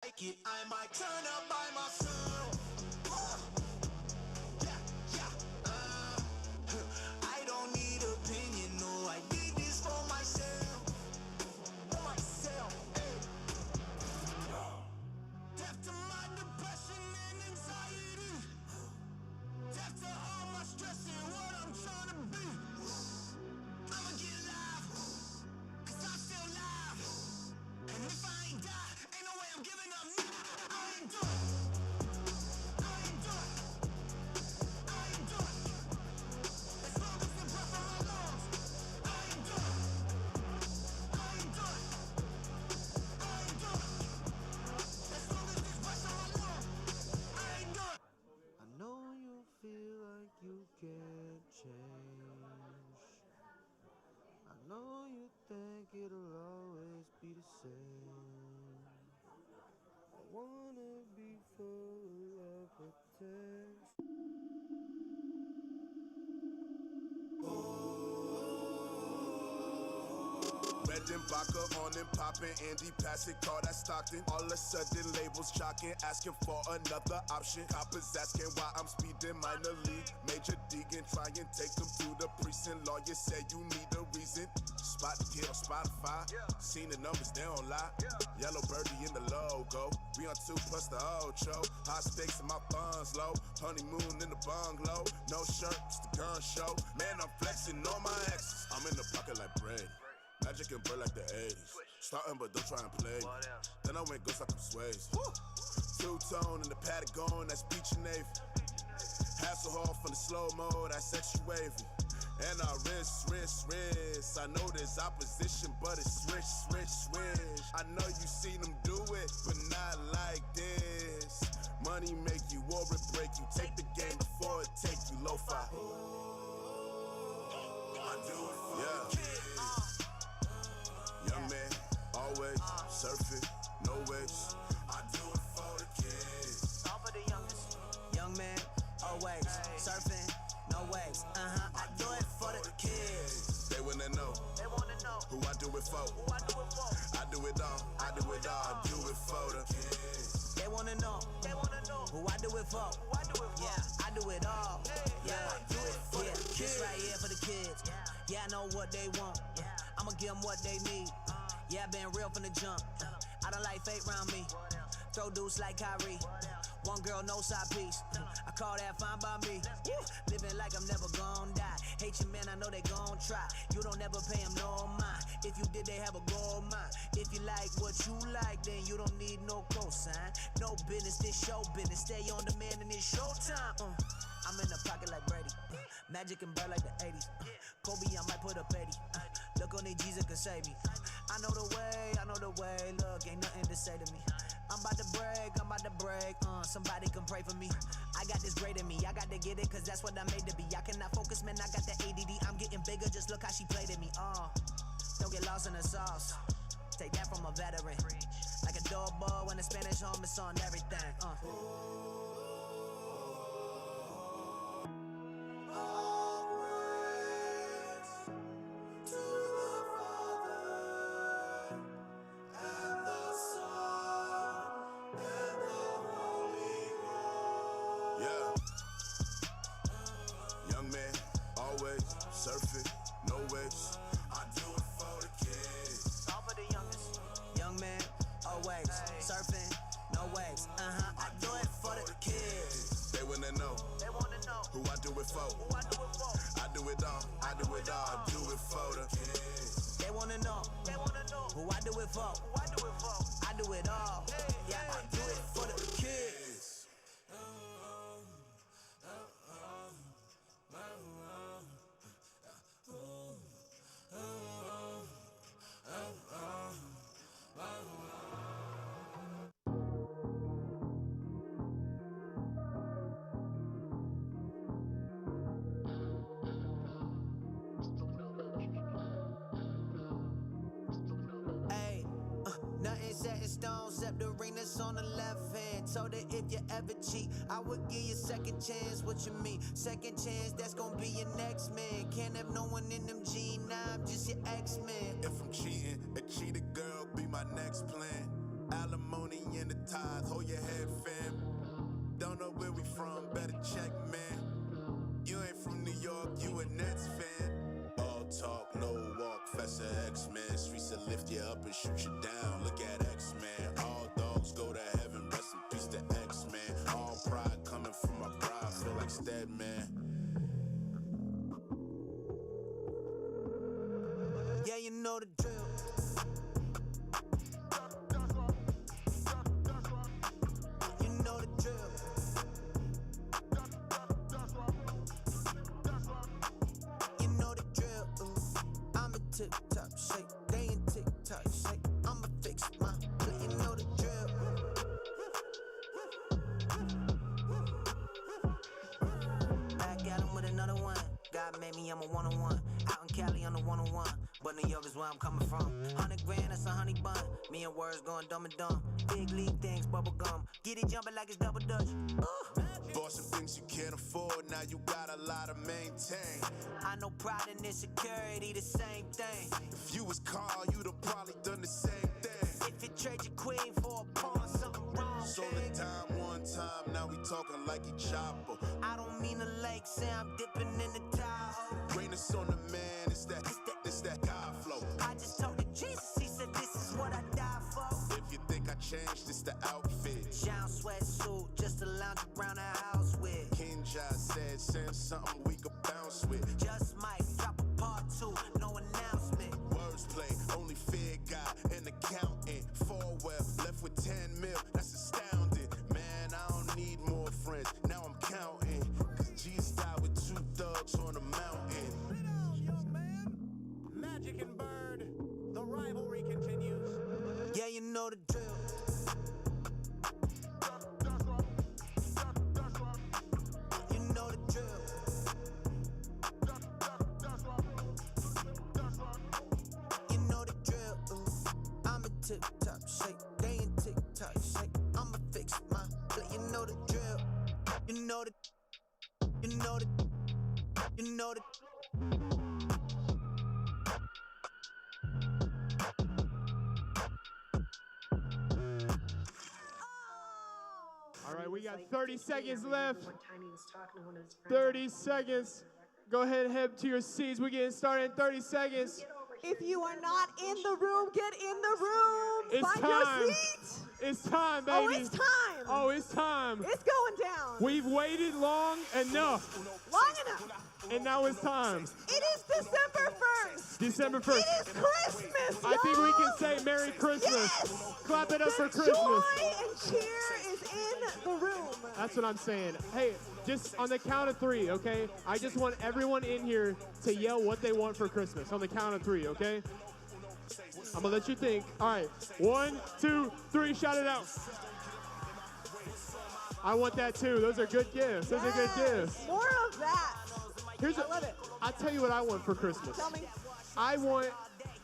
like it, I might turn up by myself. Yeah, yeah. I don't need opinion, no, I need this for myself. For myself. Death to my depression and anxiety. Death to all my stress and what I'm trying to be. I'ma get live, cause I'm still alive. And if I ain't die, ain't no way I'm giving up. I ain't done. I ain't done. I ain't done. As long as the breath in my lungs, I ain't done. I ain't done. I ain't done. As long as this breath in my lungs, I ain't done. I know you feel like you can't change. I know you think it'll always be the same. I wanna be full of potential. Red and vodka on and poppin', Andy Passett, call that Stockton. All of a sudden labels jockin', asking for another option. Coppers asking why I'm speeding minor league. Major Deegan, try and take them to the precinct. Lawyer said you need a reason. Spot the kid on Spotify, seen the numbers, they don't lie. Yellow birdie in the logo, we on 2 plus the Ocho. High stakes and my funds low, honeymoon in the bungalow. No shirt, it's the gun show. Man, I'm flexing on my exes. I'm in the pocket like Brady. Magic and bird like the 80s. Starting but don't try and play me. Then I went ghost like I'm Swayze. Two-tone in the Patagon, that's beach and Navy. Hasselhoff in the slow-mo, that's extra wavy. And I wrist. I know there's opposition, but it's swish. I know you seen them do it, but not like this. Money make you or it break you. Take the game before it take you lo-fi. I do it for the kids. Young man, always surfing, no waves. I do it for the kids. All for the youngest. Young man, always surfing, no waves. I do it for the kids. They wanna know who I do it for. I do it all, I do it for the kids. They wanna know who I do it for. Yeah, I do it all. Yeah, I do it for the kids. This right here for the kids. Yeah, I know what they want. I'ma give them what they need. Yeah, I been real from the jump. I don't like fake round me. Throw dudes like Kyrie. One girl, no side piece. I call that fine by me. Woo. Living like I'm never gon' die. Hate you, man, I know they gon' try. You don't ever pay them no mind. If you did, they have a gold mine. If you like what you like, then you don't need no cosign. No business, this show business. Stay on demand and it's showtime. I'm in the pocket like Brady. Magic and bird like the 80s. Kobe, I might put up 80. Look on these Jesus can save me. I know the way. Look, ain't nothing to say to me. I'm about to break. Somebody can pray for me. I got this great in me. I got to get it, cause that's what I made to be. I cannot focus, man. I got the ADD. I'm getting bigger. Just look how she played at me. Don't get lost in the sauce. Take that from a veteran. Like a doorbell when the Spanish home is on everything. Surfing, no waves. I do it for the kids. All for the youngest. Young man, always surfing, no waves. I do it for the kids. They wanna know who I do it for. I do it all, I do it for the kids. They wanna know who I do it for. I do it all. Yeah, I do it for the kids. Nothing set in stone, except the ring that's on the left hand. Told her if you ever cheat, I would give you second chance. What you mean? Second chance, that's gonna be your next man. Can't have no one in them G9, I'm just your X-Man. If I'm cheating, a cheated girl be my next plan. Alimony in the tithe, hold your head, fam. Don't know where we from, better check, man. You ain't from New York, you a Nets fan. All talk, no walk, Fessa X-Man. Streets will lift you up and shoot you down. Look at X-Man. All dogs go to heaven, rest in peace to X-Man. All pride coming from my pride, feel like Steadman. Yeah, you know the drill. You know the drill. You know the drill. I'm a tip-top shake. They in tick-tock shake. I'ma fix my play. You know the drill. Back at him with another one. God made me, I'm a one-on-one. Out in Cali on the one-on-one. But New York is where I'm coming from. 100 grand, that's a honey bun. Me and words going dumb and dumb. Big league things, bubble gum. Get it jumping like it's double dutch. Bought some things you can't afford, now you got a lot to maintain. I know pride and insecurity, the same thing. If you was Carl, you'd have probably done the same thing. If you trade your queen for a pawn, something wrong. Sold the time one time, now we talking like he chopper. I don't mean the lake, say I'm dipping in the Tahoe. Greatness on the man, it's that God flow. I just talked to Jesus, he said this is what I die for. If you think I changed, it's the outfit. Down sweatsuit, just to lounge around the house with. King Josh said, send something we could bounce with. Just might drop a part 2, no announcement. Words play, only fear God, an accountant. 4 well, left with 10 mil, that's astounding. Man, I don't need more friends, now I'm counting. Cause Jesus died with 2 thugs on a mountain. Young man, Magic and Bird, the rivalry continues. Yeah, you know the drill. You know the drill. You know the drill. I'm a tip-top shake. They in tick-tock shake. I'ma fix my play. You know the drill. You know the. You know the. You know the. All right, we got 30 seconds left. 30 seconds. Go ahead and head to your seats. We're getting started in 30 seconds. If you are not in the room, get in the room. It's Find time. your seat. It's time, baby. Oh, it's time. Oh, it's time. It's going down. We've waited long enough, Long enough. and now it's time. It is December 1st. December 1st. It is Christmas, I think we y'all. can say Merry Christmas. Yes. Clap it up for The Christmas. joy and cheer is in the room. That's what I'm saying. Hey, just on the count of 3, okay? I just want everyone in here to yell what they want for Christmas on the count of 3, okay? I'm gonna let you think. All right, 1, 2, 3, shout it out. I want that too. Those are good gifts. Those are good gifts. More of that. I love it. I'll tell you what I want for Christmas. Tell me. I want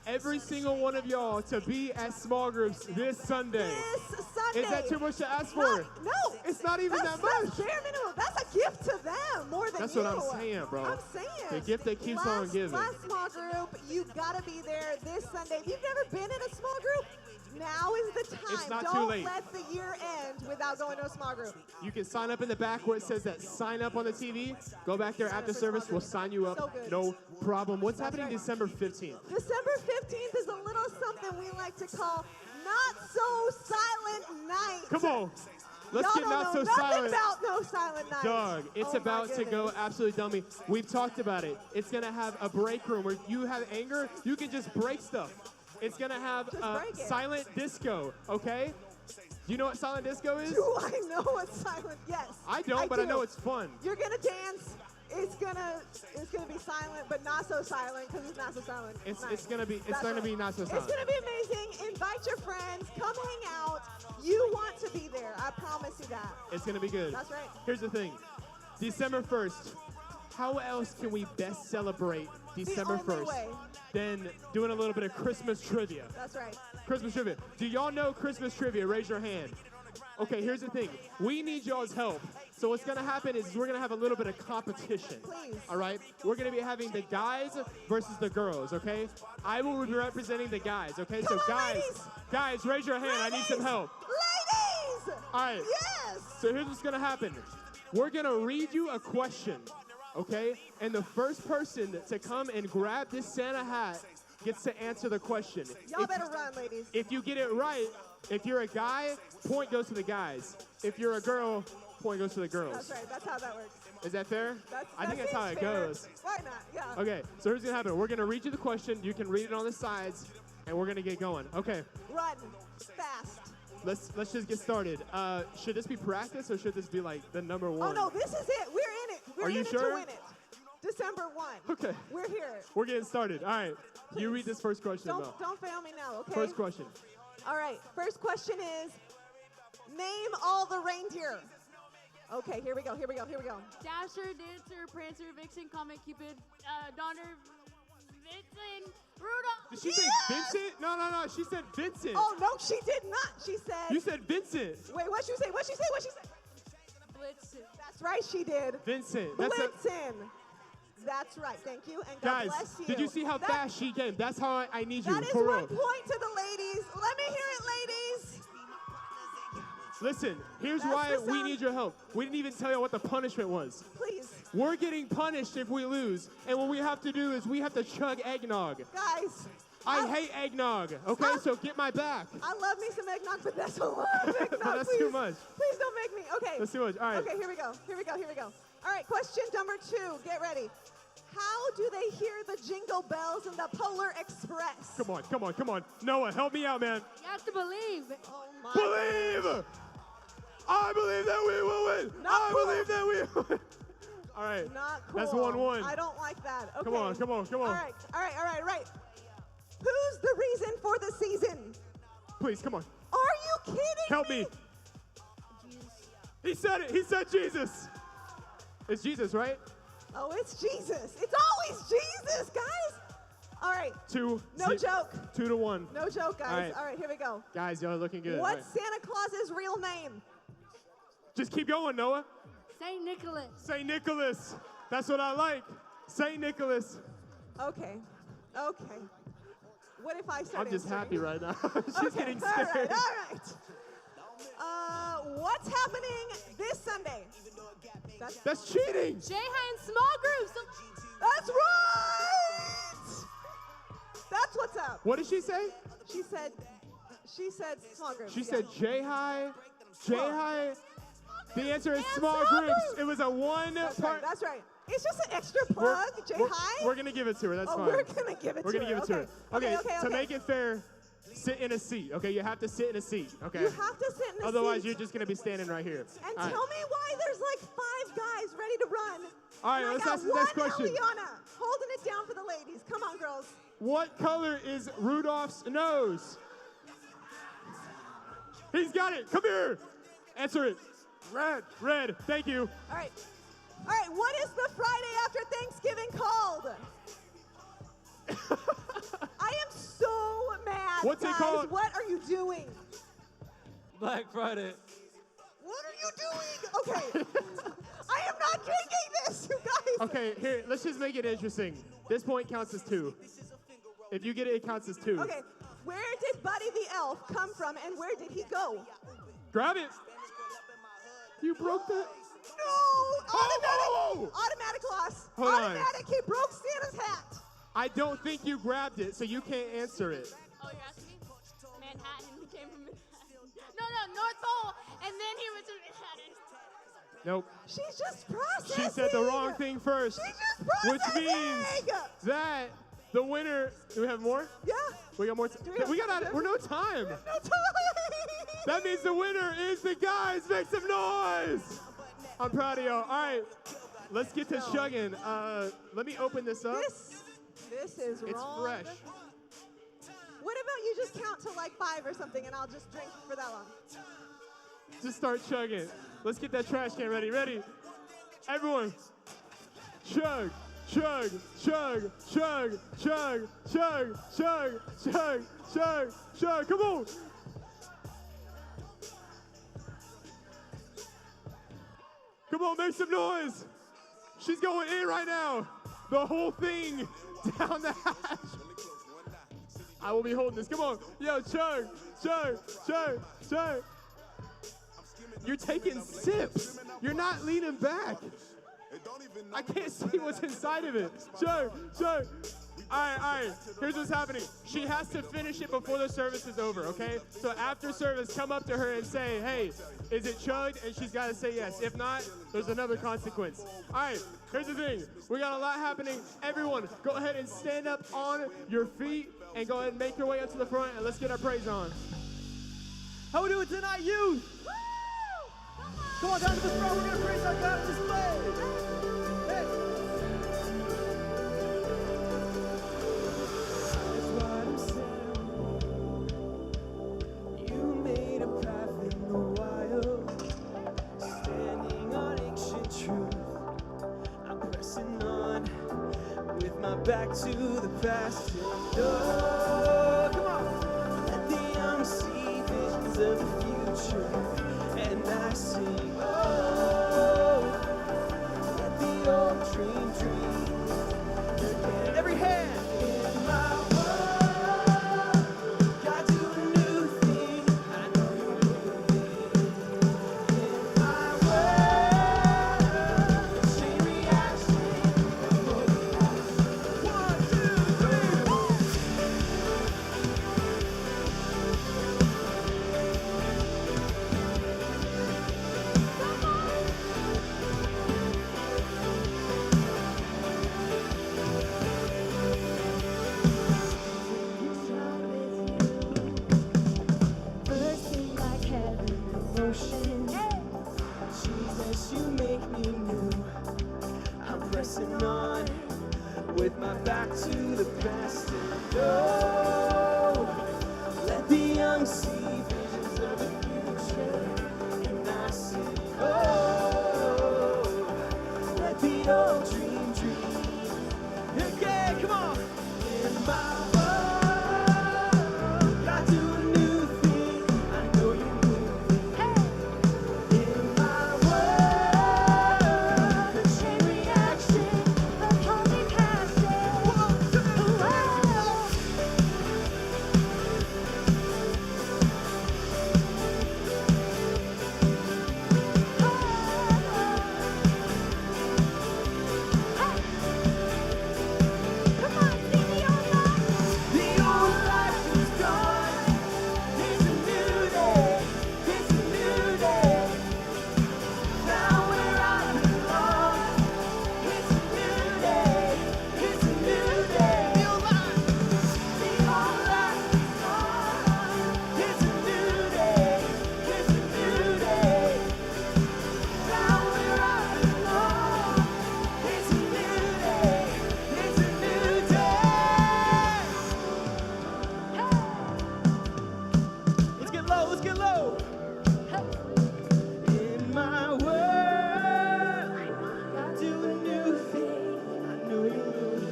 every single one of y'all to be at small groups this Sunday. This Sunday. Is that too much to ask for? No. It's not even that much. That's bare minimum. That's a gift to them more than That's you. what I'm saying, bro. I'm saying. The gift that keeps on giving. Last small group, you gotta be there this Sunday. If you've never been in a small group, now is the time. It's not Don't too late. let the year end without going to a small group. You can sign up in the back where it says that sign up on the TV. Go back there after service. We'll sign you up. So good. No problem. What's happening right. December 15th? December 15th is a little something we like to call Not So Silent Night. Come on. Let's Y'all get don't not know so nothing silent. about No Silent Night. Doug, it's Oh my about to go goodness. absolutely dummy. We've talked about it. It's going to have a break room where you have anger, you can just break stuff. It's going to have Just break it. silent disco, okay? Do you know what silent disco is? Do I know what silent? Yes. I don't, but I do. know it's fun. You're gonna dance. It's gonna be silent, but not so silent because it's not so silent. It's night. gonna be That's right. not so It's silent. gonna be amazing. Invite your friends. Come hang out. You want to be there. I promise you that. It's gonna be good. That's right. Here's the thing. December 1st. How else can we best celebrate December only 1st way. than doing a little bit of Christmas trivia? That's right. Christmas trivia. Do y'all know Christmas trivia? Raise your hand. Okay, here's the thing. We need y'all's help. So what's gonna happen is we're gonna have a little bit of competition. Please. All right. We're gonna be having the guys versus the girls. Okay. I will be representing the guys. Okay. Come so on, ladies. guys, raise your hand. I need some help. Ladies! All right. Yes! So here's what's gonna happen. We're gonna read you a question. Okay. And the first person to come and grab this Santa hat gets to answer the question. Y'all better run, ladies. If you get it right, if you're a guy, point goes to the guys. If you're a girl, point goes to the girls. That's right. That's how that works. Is that fair? I think that's how it seems fair. goes. Why not? Yeah. Okay, so here's gonna happen. We're gonna read you the question. You can read it on the sides, and we're gonna get going. Okay, Run fast. let's just get started. Should this be practice or should this be like the number one? Oh no, this is it. We're in it. We're Are you in it sure? to win it. December 1. Okay. We're here. We're getting started. All right, you read this first question, Mel. Don't fail me now, okay? First question. All right. First question is, name all the reindeer. Okay, here we go. Dasher, Dancer, Prancer, Vixen, Comet, Cupid, Donner, Vixen, Rudolph. Did she say Vincent? No. She said Vincent. Oh no, she did not. She said. You said Vincent. Wait, what'd you say? Blitzen. That's right, she did. Vincent. Blitzen. That's right. Thank you, and God Guys, bless you. did you see how fast she came? That's how I need you. That is for 1 real. point to the ladies. Let me hear it, ladies. Listen, here's That's why the we sound. need your help. We didn't even tell you what the punishment was. Please, We're getting punished if we lose. And what we have to do is we have to chug eggnog. guys. I hate eggnog, okay? So get my back. I love me some eggnog, but that's a lot of eggnog. That's please, too much. Please don't make me. Okay. That's too much. All right. Okay, here we go. All right, question number 2. Get ready. How do they hear the jingle bells in the Polar Express? Come on. Noah, help me out, man. You have to believe. Oh my. Believe! I believe that we will win. Not cool. Believe that we will win. All right. Not cool. That's 1-1. I don't like that. Okay. Come on. All right. Who's the reason for the season? Please, come on. Are you kidding Help me. He said it. He said Jesus. It's Jesus, right? Oh, it's Jesus. It's always Jesus, guys. All right. No joke. 2-1. No joke, guys. All right, here we go. Guys, y'all are looking good. What's Santa Claus's real name? Just keep going, Noah. Saint Nicholas. Saint Nicholas. That's what I like. Saint Nicholas. Okay. What if I start I'm just answering? happy right now. She's Okay, getting scared. All right. What's happening this Sunday? That's cheating. J-High in small groups. That's right. That's what's up. What did she say? She said small groups. She yeah. said J-High. J-High. The answer is And small small groups. groups. It was a one That's part. right. That's right. It's just an extra plug, J-High. We're going to give it to her. That's Oh, fine. we're gonna give it We're to gonna her. give it to her. Okay, To make it fair, sit in a seat. Okay, you have to sit in a seat. Okay. You have to sit in a Otherwise, seat. you're just gonna be standing right here. And All right. tell me why there's like 5 guys ready to run. All right, And let's I got ask the next one question. Eliana holding it down for the ladies. Come on, girls. What color is Rudolph's nose? He's got it. Come here. Answer it. Red. Red. Thank you. All right. What is the Friday after Thanksgiving called? I am so mad, What's it guys. called? What are you doing? Black Friday. What are you doing? Okay. I am not drinking this, you guys. Okay, here, let's just make it interesting. This point counts as 2. If you get it, it counts as 2. Okay. Where did Buddy the Elf come from and where did he go? Grab it. You broke that. No! Whoa. Automatic loss. Hold on. Automatic. He broke Santa's hat. I don't think you grabbed it, so you can't answer it. Oh, you're asking me? Manhattan. He came from Manhattan. No, North Pole. And then he went to Manhattan. Nope. She's just processing. She said the wrong thing first. She's just Which processing. means that the winner. Do we have more? Yeah. We got more. We're no time. No time. That means the winner is the guys. Make some noise. I'm proud of y'all. All right, let's get to chugging. Let me open this up. This is It's wrong. fresh. What about you just count to like 5 or something and I'll just drink for that long? Just start chugging. Let's get that trash can ready. Ready? Everyone. Chug, chug, chug, chug, chug, chug, chug, chug, chug, chug. Come on. Come on, make some noise. She's going in right now. The whole thing down the hatch. I will be holding this. Come on. Yo, chug, chug, chug, chug. You're taking sips. You're not leaning back. I can't see what's inside of it. Chug, chug. All right. Here's what's happening. She has to finish it before the service is over, okay? So after service, come up to her and say, hey, is it chugged? And she's got to say yes. If not, there's another consequence. All right, here's the thing. We got a lot happening. Everyone, go ahead and stand up on your feet and go ahead and make your way up to the front, and let's get our praise on. How we doing tonight, youth? Come on down to the front. We're going to praise our God on display. Hey. That's what I'm saying. You made a path in the wild, standing on ancient truth. I'm pressing on with my back to the past. And oh, come on. Let the young see visions of the future. And I sing, oh, let the old dream. Every hand in my world, God do a new thing. I know you're moving in my world. Chain reaction, 1, 2, 3. Bursting like heaven in motion. Jesus, you make me new. I'm pressing on with my back to the past. And oh, let the young see visions of the future. And I sing, oh, let the old dream. Okay, come on. In my world, God do a new thing. I know you're moving. In my world, The chain reaction of holy passion. 1, 2, 3. Come on, sing the old life. The old life is gone. It's a new day. It's a new day. Now where I belong. It's a new day. It's a new day. The old life is gone. It's a new day. It's a new day. Now where I belong. It's a new day. It's a new day. Let's get low, let's get low. In my world, I do a new thing. I know you will.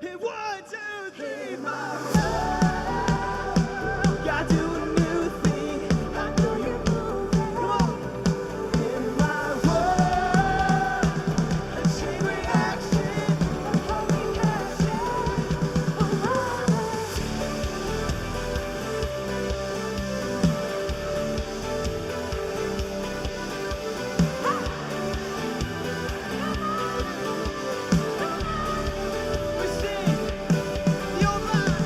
Hey, 1, 2, 3. In my world, God do a new thing. I know you're moving. Come on. In my world, a chain reaction of holy passion. We sing the old life.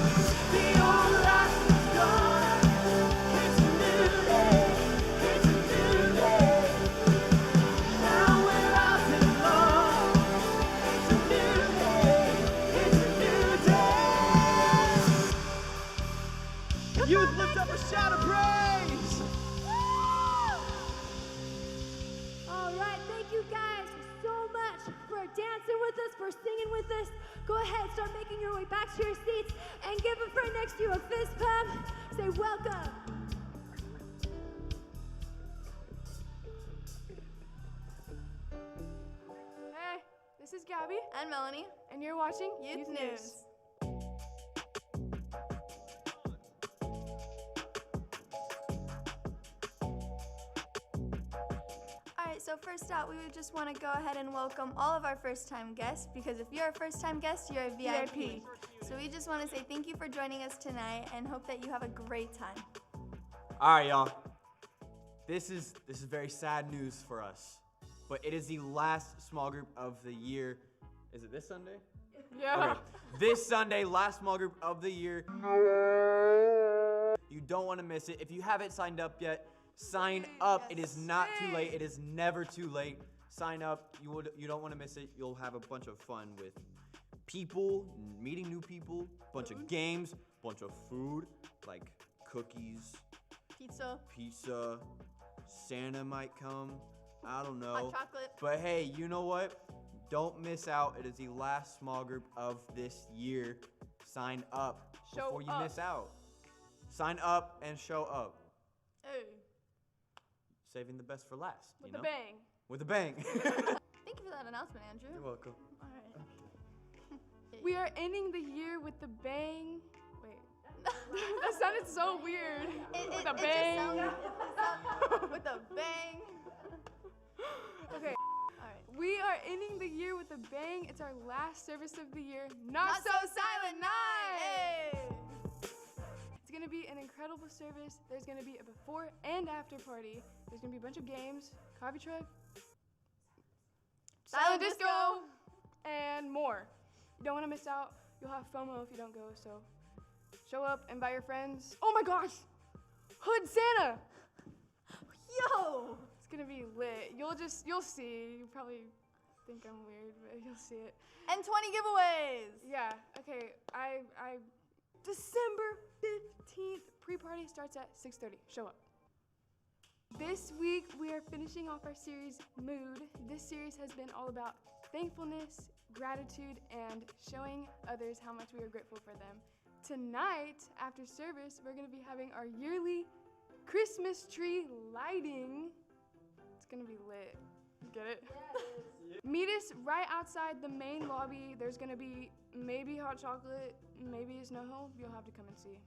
The old life is gone. It's a new day. It's a new day. Now where I belong. It's a new day. It's a new day. Youth, lift up a shout of praise. All right, thank you guys so much for dancing with us, for singing with us. Go ahead, start making your way back to your seats and give a friend next to you a fist pump. Say welcome. Hey, this is Gaby and Melannie, and you're watching Youth News. So first out, we would just want to go ahead and welcome all of our first-time guests, because if you're a first-time guest, you're a VIP. So we just want to say thank you for joining us tonight and hope that you have a great time. All right, y'all. This is very sad news for us, but it is the last small group of the year. Is it this Sunday? Yeah. Okay. This Sunday, last small group of the year. You don't want to miss it. If you haven't signed up yet, sign up. It is not too late. It is never too late. Sign up. You don't want to miss it. You'll have a bunch of fun with people, meeting new people, bunch of games, bunch of food like cookies, pizza. Santa might come. I don't know. Hot chocolate. But hey, you know what? Don't miss out. It is the last small group of this year. Sign up before you miss out. Sign up and show up. Hey. Saving the best for last. With you a know? bang. With a bang. Thank you for that announcement, Andrew. You're welcome. All right. We are ending the year with the bang. Wait. That sounded so weird. With a bang. With a bang. Okay. All right. We are ending the year with a bang. It's our last service of the year. Not so silent night. Hey. It's gonna be an incredible service. There's gonna be a before and after party. There's gonna be a bunch of games, coffee truck, silent disco, and more. You don't wanna miss out. You'll have FOMO if you don't go, so show up, invite your friends. Oh my gosh! Hood Santa! Yo! It's gonna be lit. You'll see. You probably think I'm weird, but you'll see it. And 20 giveaways! Yeah, okay, December 15th, pre-party starts at 6:30. Show up. This week, we are finishing off our series, Mood. This series has been all about thankfulness, gratitude, and showing others how much we are grateful for them. Tonight, after service, we're gonna be having our yearly Christmas tree lighting. It's gonna be lit. Get it? Yeah, it is. Meet us right outside the main lobby. There's gonna be maybe hot chocolate, maybe a snow hole. You'll have to come and see.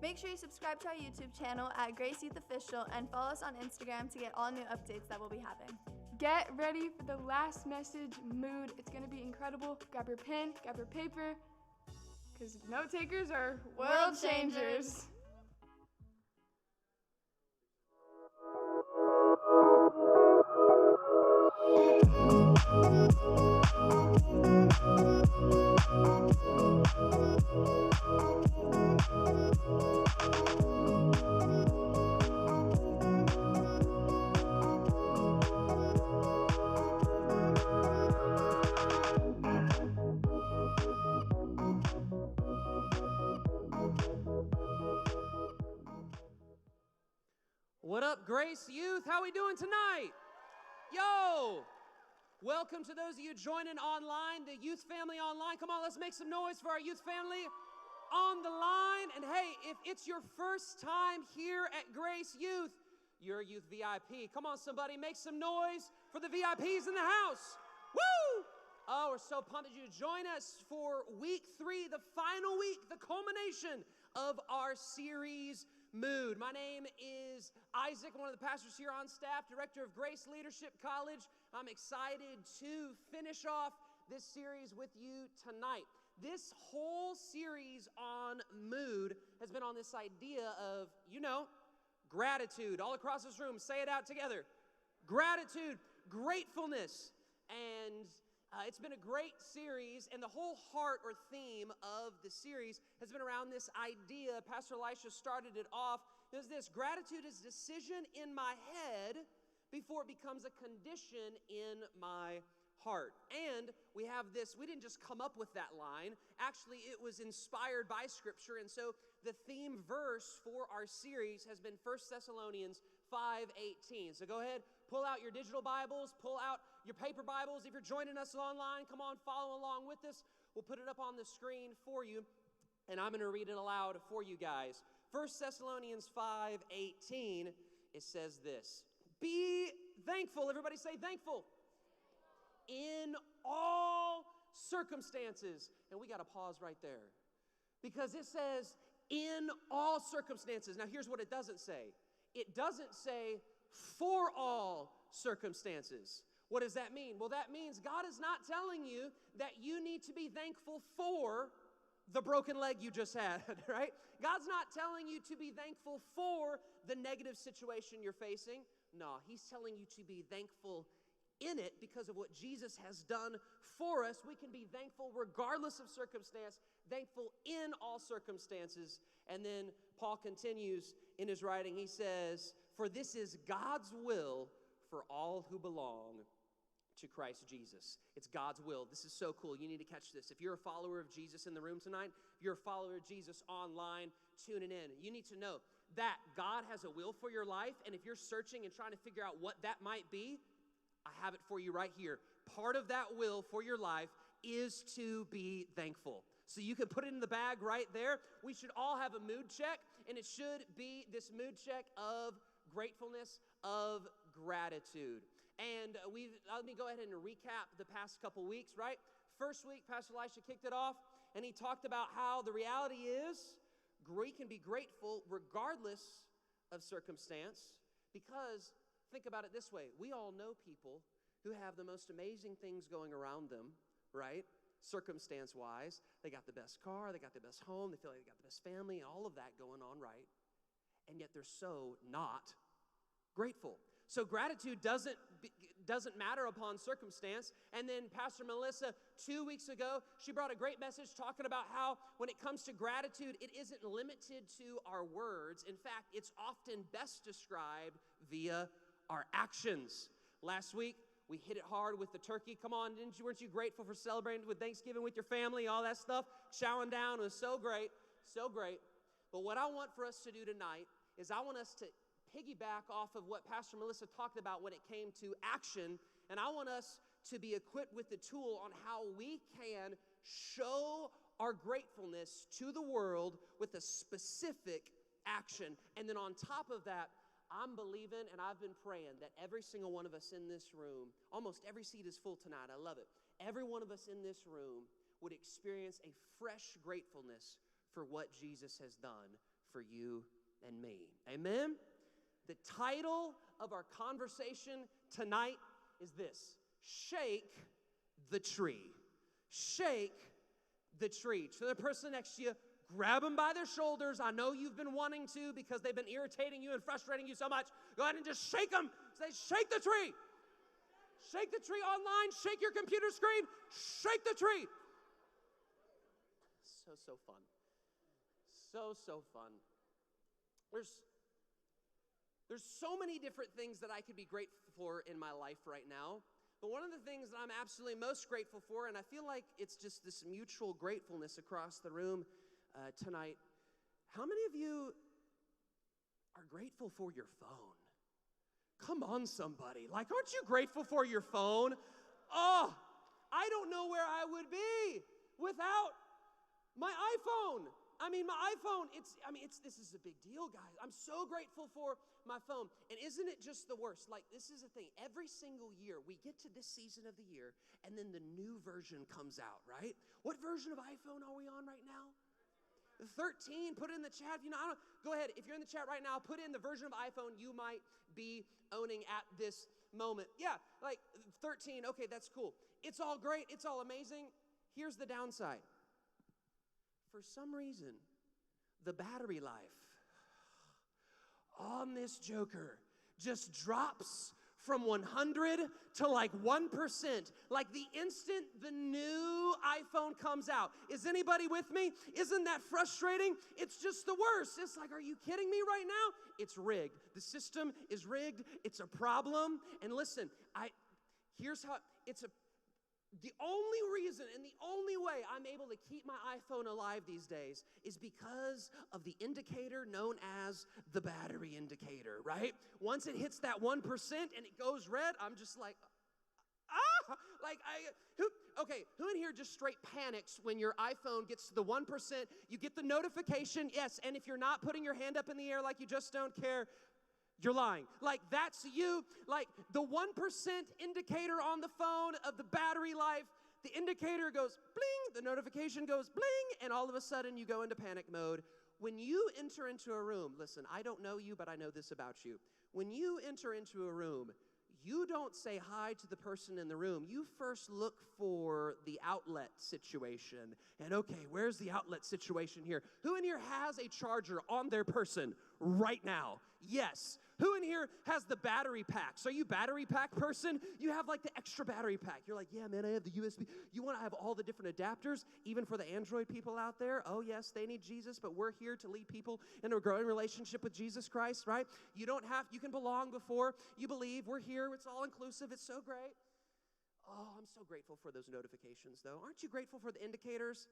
Make sure you subscribe to our YouTube channel at Grace Youth Official and follow us on Instagram to get all new updates that we'll be having. Get ready for the last message, Mood. It's gonna be incredible. Grab your pen, grab your paper, because note takers are world changers. What up, Grace Youth? How we doing tonight? Yo! Welcome to those of you joining online, the youth family online. Come on, let's make some noise for our youth family on the line. And hey, if it's your first time here at Grace Youth, you're a youth VIP. Come on, somebody, make some noise for the VIPs in the house. Woo! Oh, we're so pumped that you join us for week 3, the final week, the culmination of our series, Mood. My name is Isaac. I'm one of the pastors here on staff, director of Grace Leadership College. I'm excited to finish off this series with you tonight. This whole series on Mood has been on this idea of, gratitude. All across this room, say it out together. Gratitude, gratefulness. And it's been a great series, and the whole heart or theme of the series has been around this idea. Pastor Elisha started it off. There's this: gratitude is decision in my head before it becomes a condition in my heart. And we have this, we didn't just come up with that line. Actually, it was inspired by Scripture, and so the theme verse for our series has been 1 Thessalonians 5:18. So go ahead, pull out your digital Bibles, pull out your paper Bibles. If you're joining us online, come on, follow along with us. We'll put it up on the screen for you, and I'm going to read it aloud for you guys. 1 Thessalonians 5:18, it says this: be thankful. Everybody say thankful. In all circumstances. And we got to pause right there, because it says in all circumstances. Now here's what it doesn't say. It doesn't say for all circumstances. What does that mean? Well, that means God is not telling you that you need to be thankful for the broken leg you just had, right? God's not telling you to be thankful for the negative situation you're facing. No, He's telling you to be thankful in it because of what Jesus has done for us. We can be thankful regardless of circumstance, thankful in all circumstances. And then Paul continues in his writing. He says, "For this is God's will for all who belong to Christ Jesus." It's God's will. This is so cool. You need to catch this. If you're a follower of Jesus in the room tonight, if you're a follower of Jesus online, tuning in, you need to know that God has a will for your life. And if you're searching and trying to figure out what that might be, I have it for you right here. Part of that will for your life is to be thankful. So you can put it in the bag right there. We should all have a mood check, and it should be this mood check of gratefulness, of gratitude. And let me go ahead and recap the past couple weeks, right? First week, Pastor Elisha kicked it off, and he talked about how the reality is we can be grateful regardless of circumstance, because think about it this way. We all know people who have the most amazing things going around them, right? Circumstance-wise. They got the best car, they got the best home, they feel like they got the best family, and all of that going on, right? And yet they're so not grateful. So gratitude doesn't matter upon circumstance. And then Pastor Melissa, 2 weeks ago, she brought a great message talking about how when it comes to gratitude, it isn't limited to our words. In fact, it's often best described via our actions. Last week, we hit it hard with the turkey. Come on, weren't you grateful for celebrating with Thanksgiving with your family, all that stuff? Chowing down was so great, so great. But what I want for us to do tonight is I want us to piggyback off of what Pastor Melissa talked about when it came to action, and I want us to be equipped with the tool on how we can show our gratefulness to the world with a specific action. And then on top of that, I'm believing and I've been praying that every single one of us in this room, almost every seat is full tonight, I love it. Every one of us in this room would experience a fresh gratefulness for what Jesus has done for you and me. Amen? The title of our conversation tonight is this: Shake the Tree. Shake the tree. To the person next to you, grab them by their shoulders. I know you've been wanting to because they've been irritating you and frustrating you so much. Go ahead and just shake them. Say, shake the tree. Shake the tree online. Shake your computer screen. Shake the tree. So fun. So fun. There's so many different things that I could be grateful for in my life right now. But one of the things that I'm absolutely most grateful for, and I feel like it's just this mutual gratefulness across the room tonight. How many of you are grateful for your phone? Come on, somebody. Like, aren't you grateful for your phone? Oh, I don't know where I would be without my iPhone. My iPhone, this is a big deal, guys. I'm so grateful for my phone. And isn't it just the worst? Like, this is the thing. Every single year, we get to this season of the year, and then the new version comes out, right? What version of iPhone are we on right now? 13, put it in the chat. Go ahead. If you're in the chat right now, put in the version of iPhone you might be owning at this moment. Yeah, like 13. Okay, that's cool. It's all great. It's all amazing. Here's the downside. For some reason, the battery life on this joker just drops from 100 to like 1%, like the instant the new iPhone comes out. Is anybody with me? Isn't that frustrating? It's just the worst. It's like, are you kidding me right now? It's rigged. The system is rigged. It's a problem. And listen, here's how the only reason and the only way I'm able to keep my iPhone alive these days is because of the indicator known as the battery indicator, right? Once it hits that 1% and it goes red, I'm just like, who in here just straight panics when your iPhone gets to the 1%, you get the notification, yes, and if you're not putting your hand up in the air like you just don't care, you're lying. Like, that's you. Like, the 1% indicator on the phone of the battery life, the indicator goes bling, the notification goes bling, and all of a sudden you go into panic mode. When you enter into a room, listen, I don't know you, but I know this about you. When you enter into a room, you don't say hi to the person in the room. You first look for the outlet situation. And okay, where's the outlet situation here? Who in here has a charger on their person right now? Yes. Who in here has the battery packs? Are you battery pack person? You have like the extra battery pack. You're like, yeah, man, I have the USB. You want to have all the different adapters, even for the Android people out there? Oh, yes, they need Jesus, but we're here to lead people into a growing relationship with Jesus Christ, right? You can belong before you believe. We're here. It's all inclusive. It's so great. Oh, I'm so grateful for those notifications, though. Aren't you grateful for the indicators?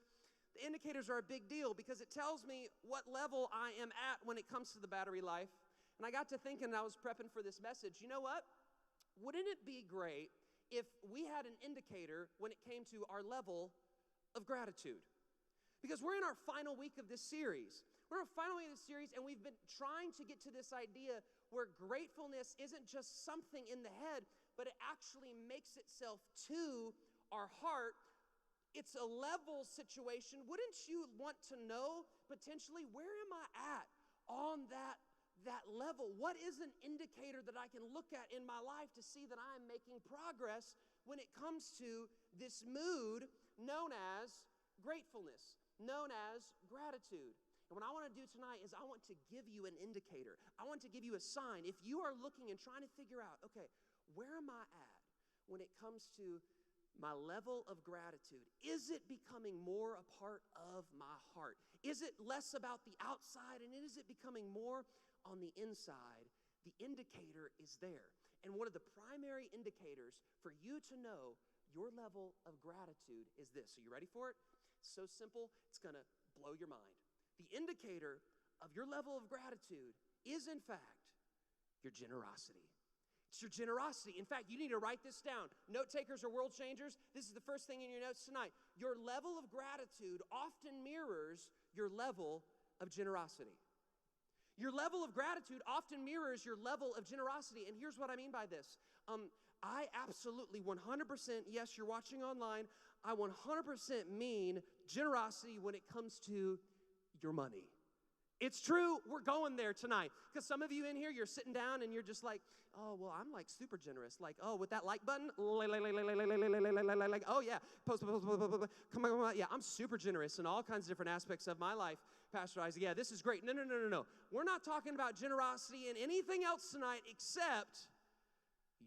The indicators are a big deal because it tells me what level I am at when it comes to the battery life. And I got to thinking, I was prepping for this message, you know what? Wouldn't it be great if we had an indicator when it came to our level of gratitude? Because we're in our final week of this series. We're in our final week of this series, and we've been trying to get to this idea where gratefulness isn't just something in the head, but it actually makes itself to our heart. It's a level situation. Wouldn't you want to know potentially, where am I at on that level? What is an indicator that I can look at in my life to see that I'm making progress when it comes to this mood known as gratefulness, known as gratitude? And what I want to do tonight is I want to give you an indicator. I want to give you a sign. If you are looking and trying to figure out, okay, where am I at when it comes to my level of gratitude? Is it becoming more a part of my heart? Is it less about the outside, and is it becoming more on the inside? The indicator is there. And one of the primary indicators for you to know your level of gratitude is this. Are you ready for it? It's so simple, it's going to blow your mind. The indicator of your level of gratitude is, in fact, your generosity. It's your generosity. In fact, you need to write this down. Note takers or world changers, this is the first thing in your notes tonight. Your level of gratitude often mirrors your level of generosity. Your level of gratitude often mirrors your level of generosity. And here's what I mean by this. I absolutely 100%, yes, you're watching online, I 100% mean generosity when it comes to your money. It's true, we're going there tonight. Because some of you in here, you're sitting down and you're just like, oh, well, I'm like super generous. Like, oh, with that like button, like, oh yeah, post, come on, yeah, I'm super generous in all kinds of different aspects of my life, Pastor Isaac. Yeah, this is great. No. We're not talking about generosity and anything else tonight except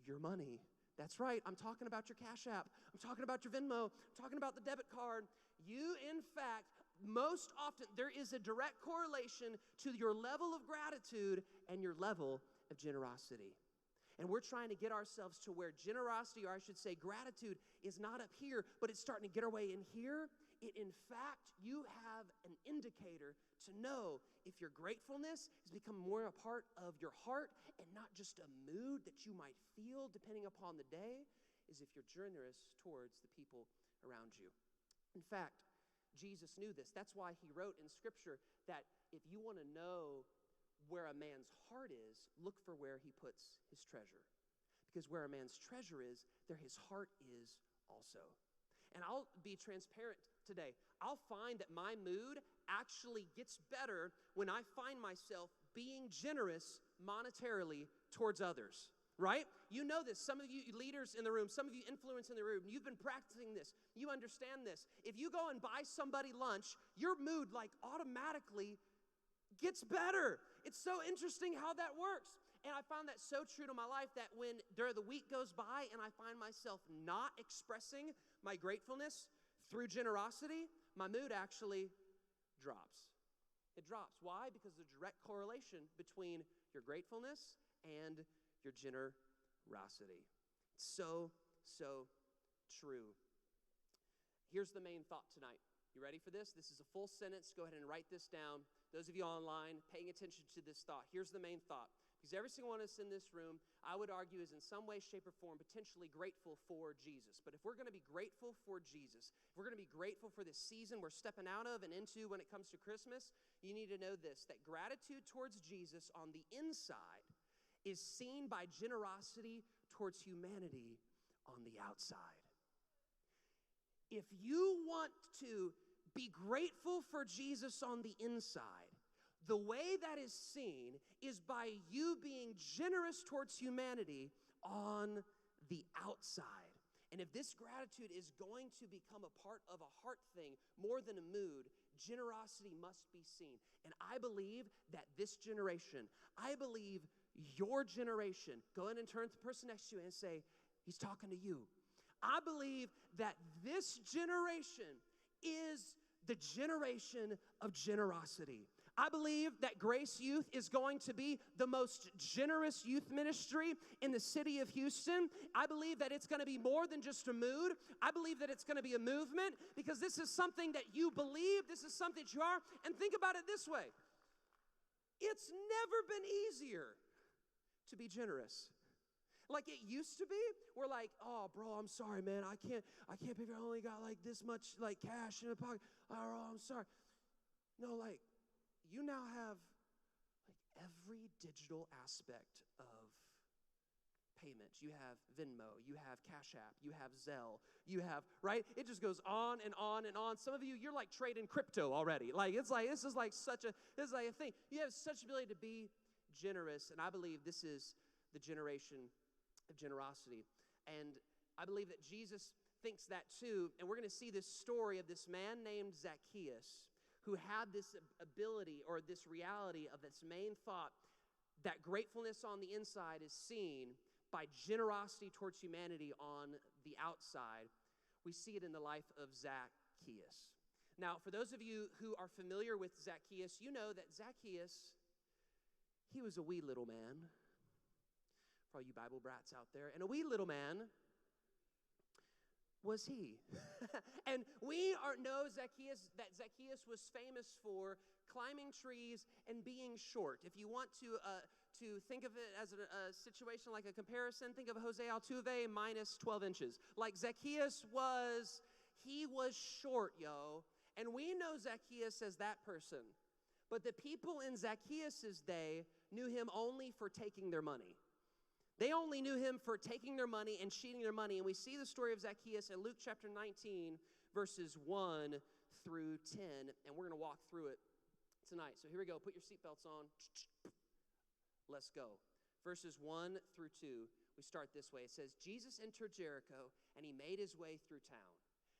your money. That's right, I'm talking about your Cash App. I'm talking about your Venmo. I'm talking about the debit card. You, in fact, most often, there is a direct correlation to your level of gratitude and your level of generosity. And we're trying to get ourselves to where generosity, or I should say gratitude, is not up here, but it's starting to get our way in here. In fact, you have an indicator to know if your gratefulness has become more a part of your heart and not just a mood that you might feel depending upon the day, is if you're generous towards the people around you. In fact, Jesus knew this. That's why he wrote in Scripture that if you want to know where a man's heart is, look for where he puts his treasure. Because where a man's treasure is, there his heart is also. And I'll be transparent today. I'll find that my mood actually gets better when I find myself being generous monetarily towards others. Right? You know this. Some of you leaders in the room, some of you influence in the room, you've been practicing this. You understand this. If you go and buy somebody lunch, your mood like automatically gets better. It's so interesting how that works. And I found that so true to my life that when during the week goes by and I find myself not expressing my gratefulness through generosity, my mood actually drops. It drops. Why? Because there's a direct correlation between your gratefulness and your generosity. It's so true. Here's the main thought tonight. You ready for this? This is a full sentence. Go ahead and write this down. Those of you online paying attention to this thought, here's the main thought. Because every single one of us in this room, I would argue, is in some way, shape, or form potentially grateful for Jesus. But if we're going to be grateful for Jesus, if we're going to be grateful for this season we're stepping out of and into when it comes to Christmas, you need to know this, that gratitude towards Jesus on the inside is seen by generosity towards humanity on the outside. If you want to be grateful for Jesus on the inside, the way that is seen is by you being generous towards humanity on the outside. And if this gratitude is going to become a part of a heart thing more than a mood, generosity must be seen. And I believe that this generation, I believe your generation, go in and turn to the person next to you and say, he's talking to you. I believe that this generation is the generation of generosity. I believe that Grace Youth is going to be the most generous youth ministry in the city of Houston. I believe that it's going to be more than just a mood. I believe that it's going to be a movement because this is something that you believe. This is something that you are. And think about it this way. It's never been easier to be generous. Like it used to be, we're like, oh, bro, I'm sorry, man. I can't pay for it. I only got like this much like cash in the pocket. Oh, I'm sorry. No, like, you now have like every digital aspect of payments. You have Venmo, you have Cash App, you have Zelle, you have, right? It just goes on and on and on. Some of you, you're like trading crypto already. Like, this is like a thing. You have such ability to be generous, and I believe this is the generation of generosity. And I believe that Jesus thinks that too, and we're going to see this story of this man named Zacchaeus, who had this ability or this reality of this main thought that gratefulness on the inside is seen by generosity towards humanity on the outside. We see it in the life of Zacchaeus. Now, for those of you who are familiar with Zacchaeus, you know that Zacchaeus, he was a wee little man. For all you Bible brats out there. And a wee little man was he. And we know Zacchaeus was famous for climbing trees and being short. If you want to think of it as a situation like a comparison, think of Jose Altuve minus 12 inches. Like Zacchaeus was short, yo. And we know Zacchaeus as that person. But the people in Zacchaeus' day knew him only for taking their money. They only knew him for taking their money and cheating their money. And we see the story of Zacchaeus in Luke chapter 19, verses 1 through 10. And we're going to walk through it tonight. So here we go. Put your seatbelts on. Let's go. Verses 1 through 2. We start this way. It says, Jesus entered Jericho, and he made his way through town.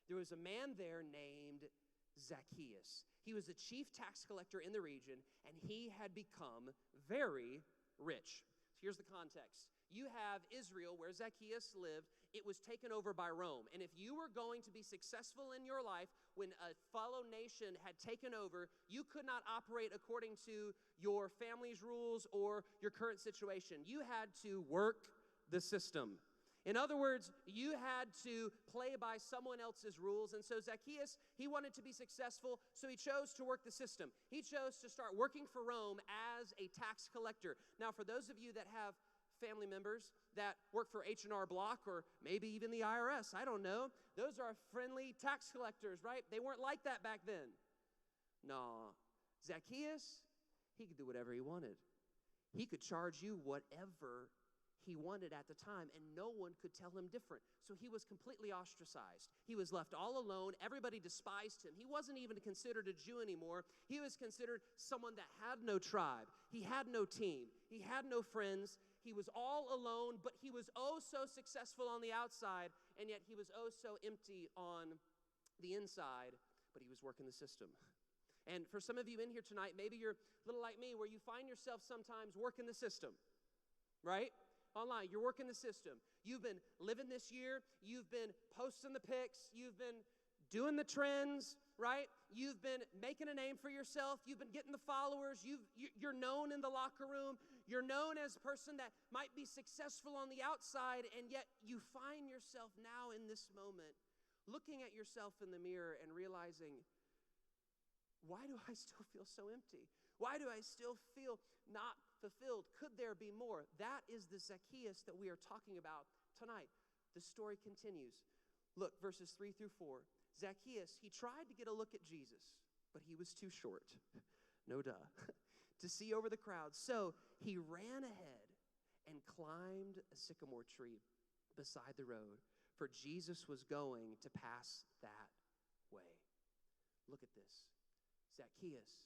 There was a man there named Zacchaeus. He was the chief tax collector in the region, and he had become very rich. So here's the context. You have Israel, where Zacchaeus lived. It was taken over by Rome. And if you were going to be successful in your life, when a fellow nation had taken over, you could not operate according to your family's rules or your current situation. You had to work the system. In other words, you had to play by someone else's rules. And so Zacchaeus, he wanted to be successful, so he chose to work the system. He chose to start working for Rome as a tax collector. Now, for those of you that have family members that work for H&R Block or maybe even the IRS, I don't know. Those are friendly tax collectors, right? They weren't like that back then. No, Zacchaeus, he could do whatever he wanted. He could charge you whatever he wanted at the time, and no one could tell him different. So he was completely ostracized. He was left all alone. Everybody despised him. He wasn't even considered a Jew anymore. He was considered someone that had no tribe. He had no team. He had no friends. He was all alone, but he was oh so successful on the outside, and yet he was oh so empty on the inside, but he was working the system. And for some of you in here tonight, maybe you're a little like me, where you find yourself sometimes working the system, right? Online, you're working the system. You've been living this year. You've been posting the pics. You've been doing the trends, right? You've been making a name for yourself. You've been getting the followers. You're known in the locker room. You're known as a person that might be successful on the outside, and yet you find yourself now in this moment looking at yourself in the mirror and realizing, why do I still feel so empty? Why do I still feel not fulfilled? Could there be more? That is the Zacchaeus that we are talking about tonight. The story continues. Look, verses 3 through 4. Zacchaeus, he tried to get a look at Jesus, but he was too short. No duh. To see over the crowd. So he ran ahead and climbed a sycamore tree beside the road, for Jesus was going to pass that way. Look at this. Zacchaeus,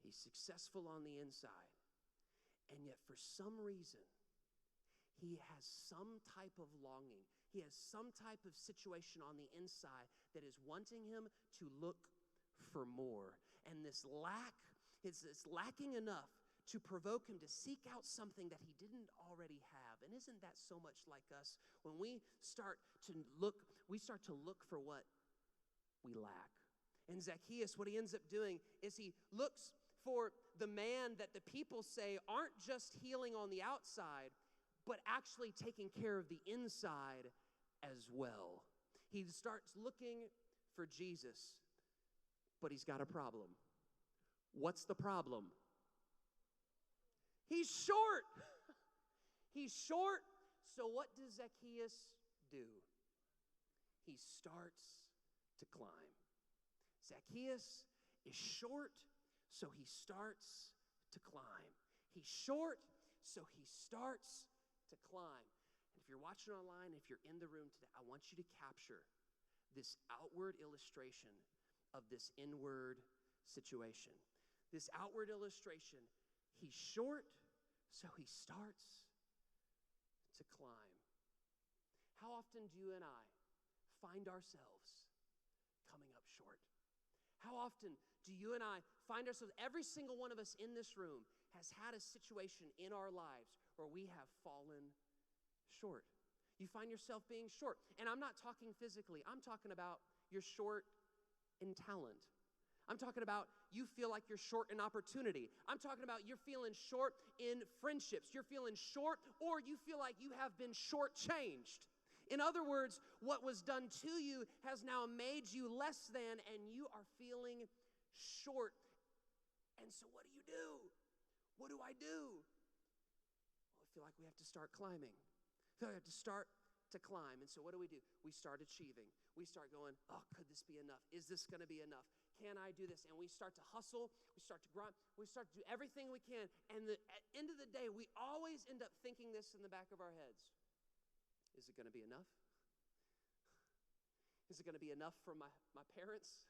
he's successful on the inside, and yet for some reason, he has some type of longing. He has some type of situation on the inside that is wanting him to look for more. And this lack, it's lacking enough to provoke him to seek out something that he didn't already have. And isn't that so much like us? When we start to look for what we lack. And Zacchaeus, what he ends up doing is he looks for the man that the people say aren't just healing on the outside, but actually taking care of the inside as well. He starts looking for Jesus, but he's got a problem. What's the problem? He's short. He's short. So what does Zacchaeus do? He starts to climb. Zacchaeus is short, so he starts to climb. He's short, so he starts to climb. And if you're watching online, if you're in the room today, I want you to capture this outward illustration of this inward situation. This outward illustration, he's short, so he starts to climb. How often do you and I find ourselves coming up short? How often do you and I find ourselves, every single one of us in this room has had a situation in our lives where we have fallen short. You find yourself being short. And I'm not talking physically. I'm talking about you're short in talent. I'm talking about you feel like you're short in opportunity. I'm talking about you're feeling short in friendships. You're feeling short, or you feel like you have been shortchanged. In other words, what was done to you has now made you less than, and you are feeling short. And so what do? What do I do? Well, I feel like we have to start climbing. I feel like we have to start to climb. And so what do? We start achieving. We start going, oh, could this be enough? Is this going to be enough? Can I do this? And we start to hustle. We start to grind. We start to do everything we can. And at the end of the day, we always end up thinking this in the back of our heads. Is it going to be enough? Is it going to be enough for my parents?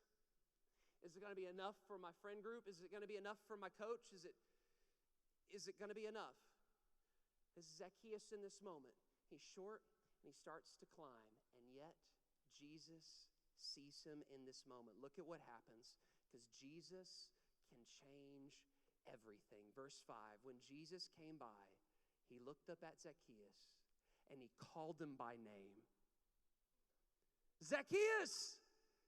Is it going to be enough for my friend group? Is it going to be enough for my coach? Is it going to be enough? This is Zacchaeus in this moment. He's short and he starts to climb. And yet, Jesus sees him in this moment. Look at what happens, because Jesus can change everything. Verse 5, when Jesus came by, he looked up at Zacchaeus and he called him by name. Zacchaeus,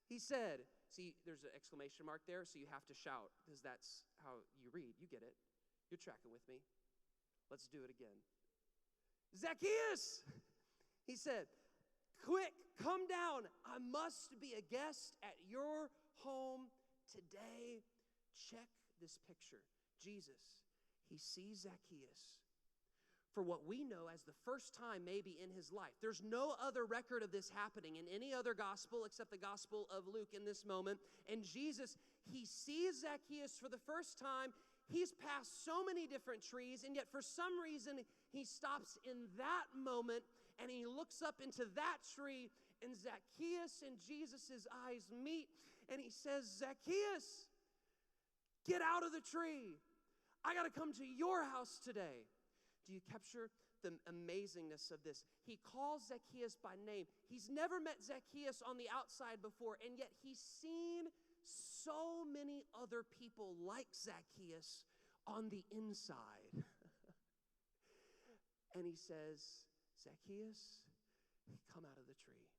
he said. See, there's an exclamation mark there, so you have to shout, because that's how you read. You get it. You're tracking with me. Let's do it again. Zacchaeus, he said, quick, come down. I must be a guest at your home today. Check this picture. Jesus, he sees Zacchaeus for what we know as the first time maybe in his life. There's no other record of this happening in any other gospel except the gospel of Luke in this moment. And Jesus, he sees Zacchaeus for the first time. He's passed so many different trees, and yet for some reason he stops in that moment and he looks up into that tree, and Zacchaeus and Jesus' eyes meet, and he says, Zacchaeus, get out of the tree. I got to come to your house today. Do you capture the amazingness of this? He calls Zacchaeus by name. He's never met Zacchaeus on the outside before, and yet he's seen so many other people like Zacchaeus on the inside. And he says, Zacchaeus, come out of the tree.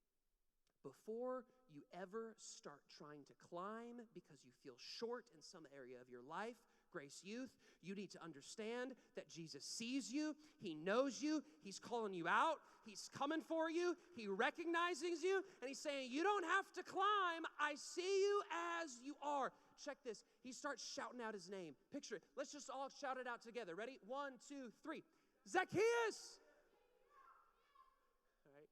Before you ever start trying to climb because you feel short in some area of your life, Grace Youth, you need to understand that Jesus sees you. He knows you. He's calling you out. He's coming for you. He recognizes you. And he's saying, you don't have to climb. I see you as you are. Check this. He starts shouting out his name. Picture it. Let's just all shout it out together. Ready? 1, 2, 3. Zacchaeus! All right.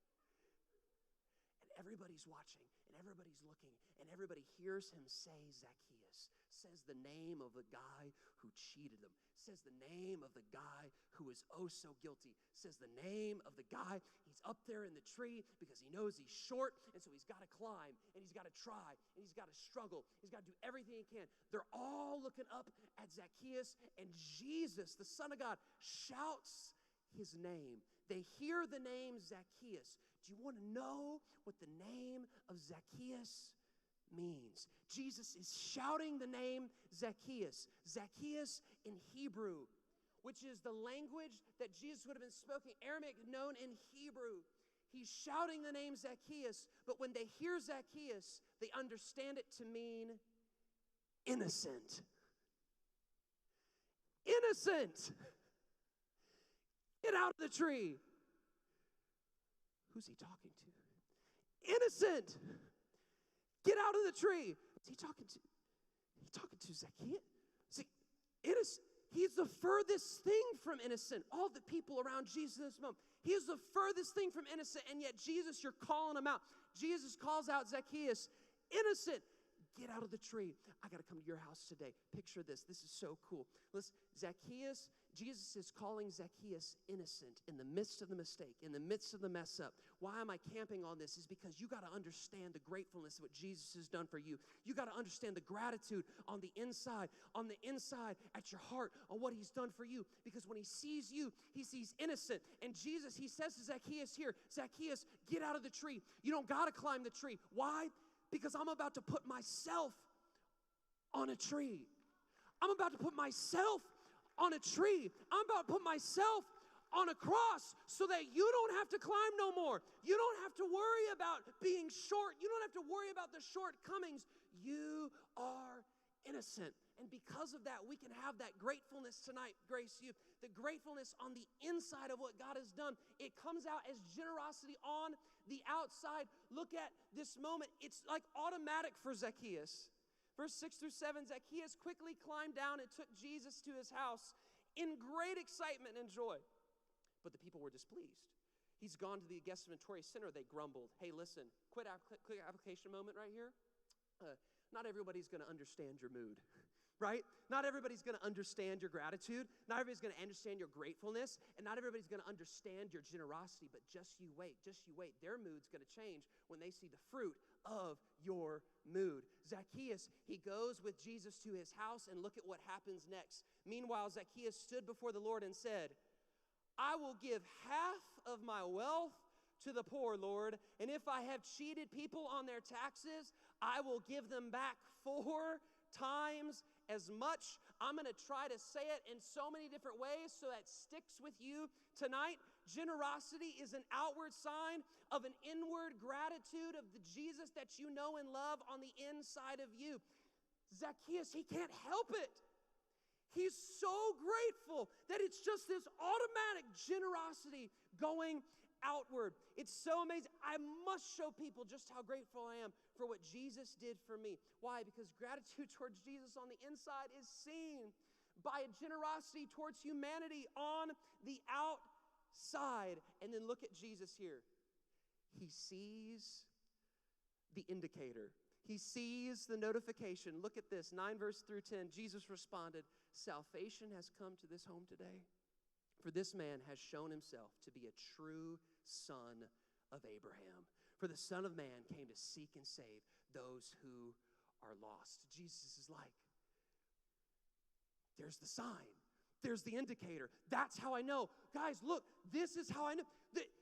And everybody's watching, and everybody's looking, and everybody hears him say Zacchaeus. Says the name of the guy who cheated him. Says the name of the guy who is oh so guilty. Says the name of the guy. He's up there in the tree because he knows he's short, and so he's got to climb, and he's got to try, and he's got to struggle. He's got to do everything he can. They're all looking up at Zacchaeus, and Jesus, the Son of God, shouts his name. they hear the name Zacchaeus. Do you want to know what the name of Zacchaeus means? Jesus is shouting the name Zacchaeus. Zacchaeus in Hebrew, which is the language that Jesus would have been spoken, Aramaic known in Hebrew. He's shouting the name Zacchaeus, but when they hear Zacchaeus, they understand it to mean innocent. Innocent. Get out of the tree. Who's he talking to? Innocent. Get out of the tree. Is he talking to? He talking to Zacchaeus? See, innocent. He's the furthest thing from innocent. All the people around Jesus in this moment. He is the furthest thing from innocent, and yet Jesus, you're calling him out. Jesus calls out Zacchaeus, innocent. Get out of the tree. I got to come to your house today. Picture this. This is so cool. Listen, Zacchaeus, Jesus is calling Zacchaeus innocent in the midst of the mistake, in the midst of the mess up. Why am I camping on this? Is because you got to understand the gratefulness of what Jesus has done for you. You got to understand the gratitude on the inside at your heart on what he's done for you. Because when he sees you, he sees innocent. And Jesus, he says to Zacchaeus here, Zacchaeus, get out of the tree. You don't got to climb the tree. Why? Because I'm about to put myself on a tree. I'm about to put myself on a tree. I'm about to put myself on a cross so that you don't have to climb no more. You don't have to worry about being short. You don't have to worry about the shortcomings. You are innocent. And because of that, we can have that gratefulness tonight, Grace Youth. The gratefulness on the inside of what God has done. It comes out as generosity on the outside. Look at this moment. It's like automatic for Zacchaeus. Verse 6 through 7, Zacchaeus quickly climbed down and took Jesus to his house in great excitement and joy. But the people were displeased. He's gone to the guestimatory center, they grumbled. Hey, listen, quick application moment right here. Not everybody's going to understand your mood, right? Not everybody's going to understand your gratitude. Not everybody's going to understand your gratefulness. And not everybody's going to understand your generosity. But just you wait. Their mood's going to change when they see the fruit of your mood. Zacchaeus, he goes with Jesus to his house, and look at what happens next. Meanwhile, Zacchaeus stood before the Lord and said, I will give half of my wealth to the poor, Lord, and if I have cheated people on their taxes, I will give them back 4 times as much. I'm going to try to say it in so many different ways so that sticks with you tonight. Generosity is an outward sign of an inward gratitude of the Jesus that you know and love on the inside of you. Zacchaeus, he can't help it. He's so grateful that it's just this automatic generosity going outward. It's so amazing. I must show people just how grateful I am for what Jesus did for me. Why? Because gratitude towards Jesus on the inside is seen by a generosity towards humanity on the outside. And then look at Jesus here. He sees the indicator. He sees the notification. Look at this, 9 verse through 10. Jesus responded, salvation has come to this home today. For this man has shown himself to be a true son of Abraham. For the Son of Man came to seek and save those who are lost. Jesus is like, there's the sign. There's the indicator. That's how I know. Guys, look, this is how I know.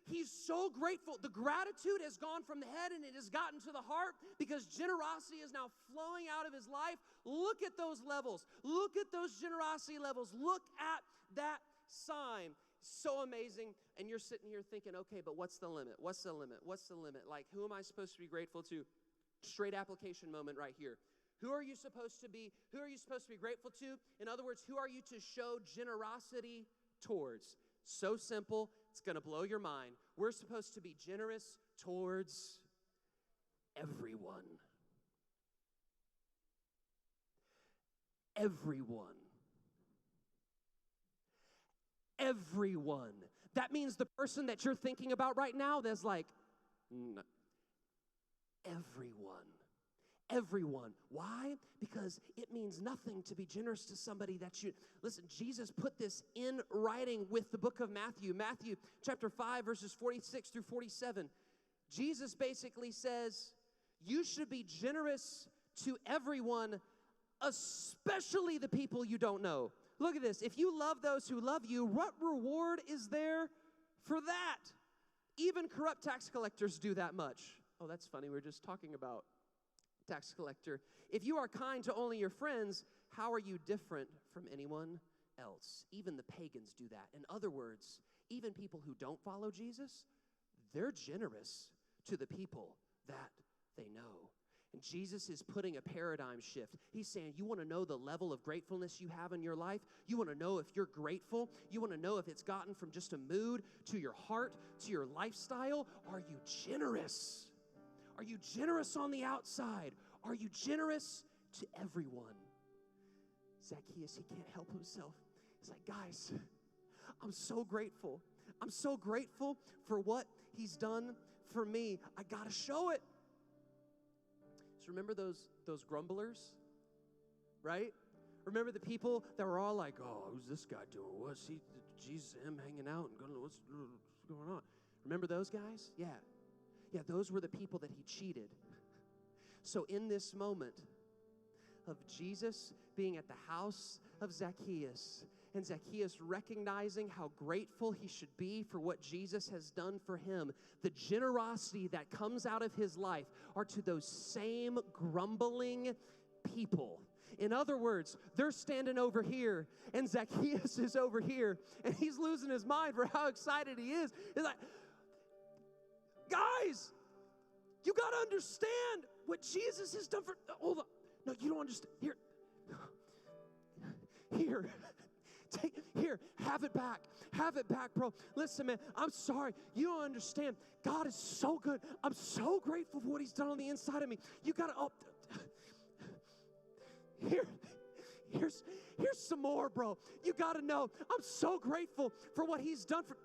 He's so grateful. The gratitude has gone from the head and it has gotten to the heart because generosity is now flowing out of his life. Look at those levels. Look at those generosity levels. Look at that sign. So amazing. And you're sitting here thinking, okay, but what's the limit? What's the limit? What's the limit? Like, who am I supposed to be grateful to? Straight application moment right here. Who are you supposed to be? Who are you supposed to be grateful to? In other words, who are you to show generosity towards? So simple, it's going to blow your mind. We're supposed to be generous towards everyone. Everyone. Everyone. That means the person that you're thinking about right now, there's like, no. Everyone. Everyone. Why? Because it means nothing to be generous to somebody that you... Listen, Jesus put this in writing with the book of Matthew. Matthew chapter 5, verses 46 through 47. Jesus basically says, you should be generous to everyone, especially the people you don't know. Look at this. If you love those who love you, what reward is there for that. Even corrupt tax collectors do that much. Oh, that's funny. We were just talking about tax collector. If you are kind to only your friends, how are you different from anyone else? Even the pagans do that. In other words, even people who don't follow Jesus, they're generous to the people that they know. And Jesus is putting a paradigm shift. He's saying, you want to know the level of gratefulness you have in your life? You want to know if you're grateful? You want to know if it's gotten from just a mood to your heart, to your lifestyle? Are you generous? Are you generous on the outside? Are you generous to everyone? Zacchaeus, he can't help himself. He's like, guys, I'm so grateful. I'm so grateful for what he's done for me. I got to show it. So remember those grumblers, right? Remember the people that were all like, oh, who's this guy doing? What's he, Jesus, him hanging out and going, what's going on? Remember those guys? Yeah. Yeah, those were the people that he cheated. So in this moment of Jesus being at the house of Zacchaeus, and Zacchaeus recognizing how grateful he should be for what Jesus has done for him, the generosity that comes out of his life are to those same grumbling people. In other words, they're standing over here, and Zacchaeus is over here, and he's losing his mind for how excited he is. He's like, guys, you got to understand what Jesus has done for... Hold on. No, you don't understand. Here. Here, have it back. Have it back, bro. Listen, man, I'm sorry. You don't understand. God is so good. I'm so grateful for what he's done on the inside of me. You got to... Here's some more, bro. You got to know. I'm so grateful for what he's done for...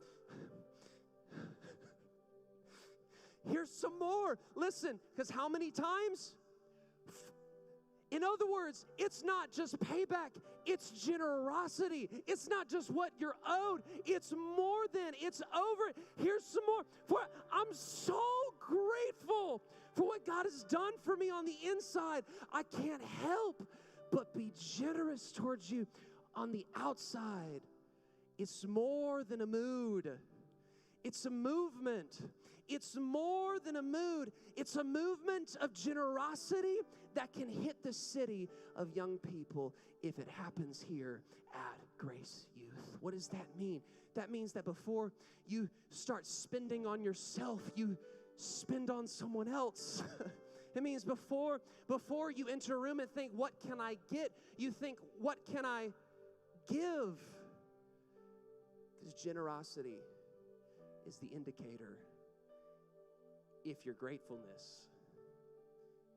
Here's some more. Listen, because how many times? In other words, it's not just payback, it's generosity. It's not just what you're owed, it's more than, it's over. Here's some more. I'm so grateful for what God has done for me on the inside. I can't help but be generous towards you on the outside. It's more than a mood. It's a movement. It's more than a mood. It's a movement of generosity that can hit the city of young people if it happens here at Grace Youth. What does that mean? That means that before you start spending on yourself, you spend on someone else. It means before you enter a room and think, what can I get? You think, what can I give? Because generosity is the indicator if your gratefulness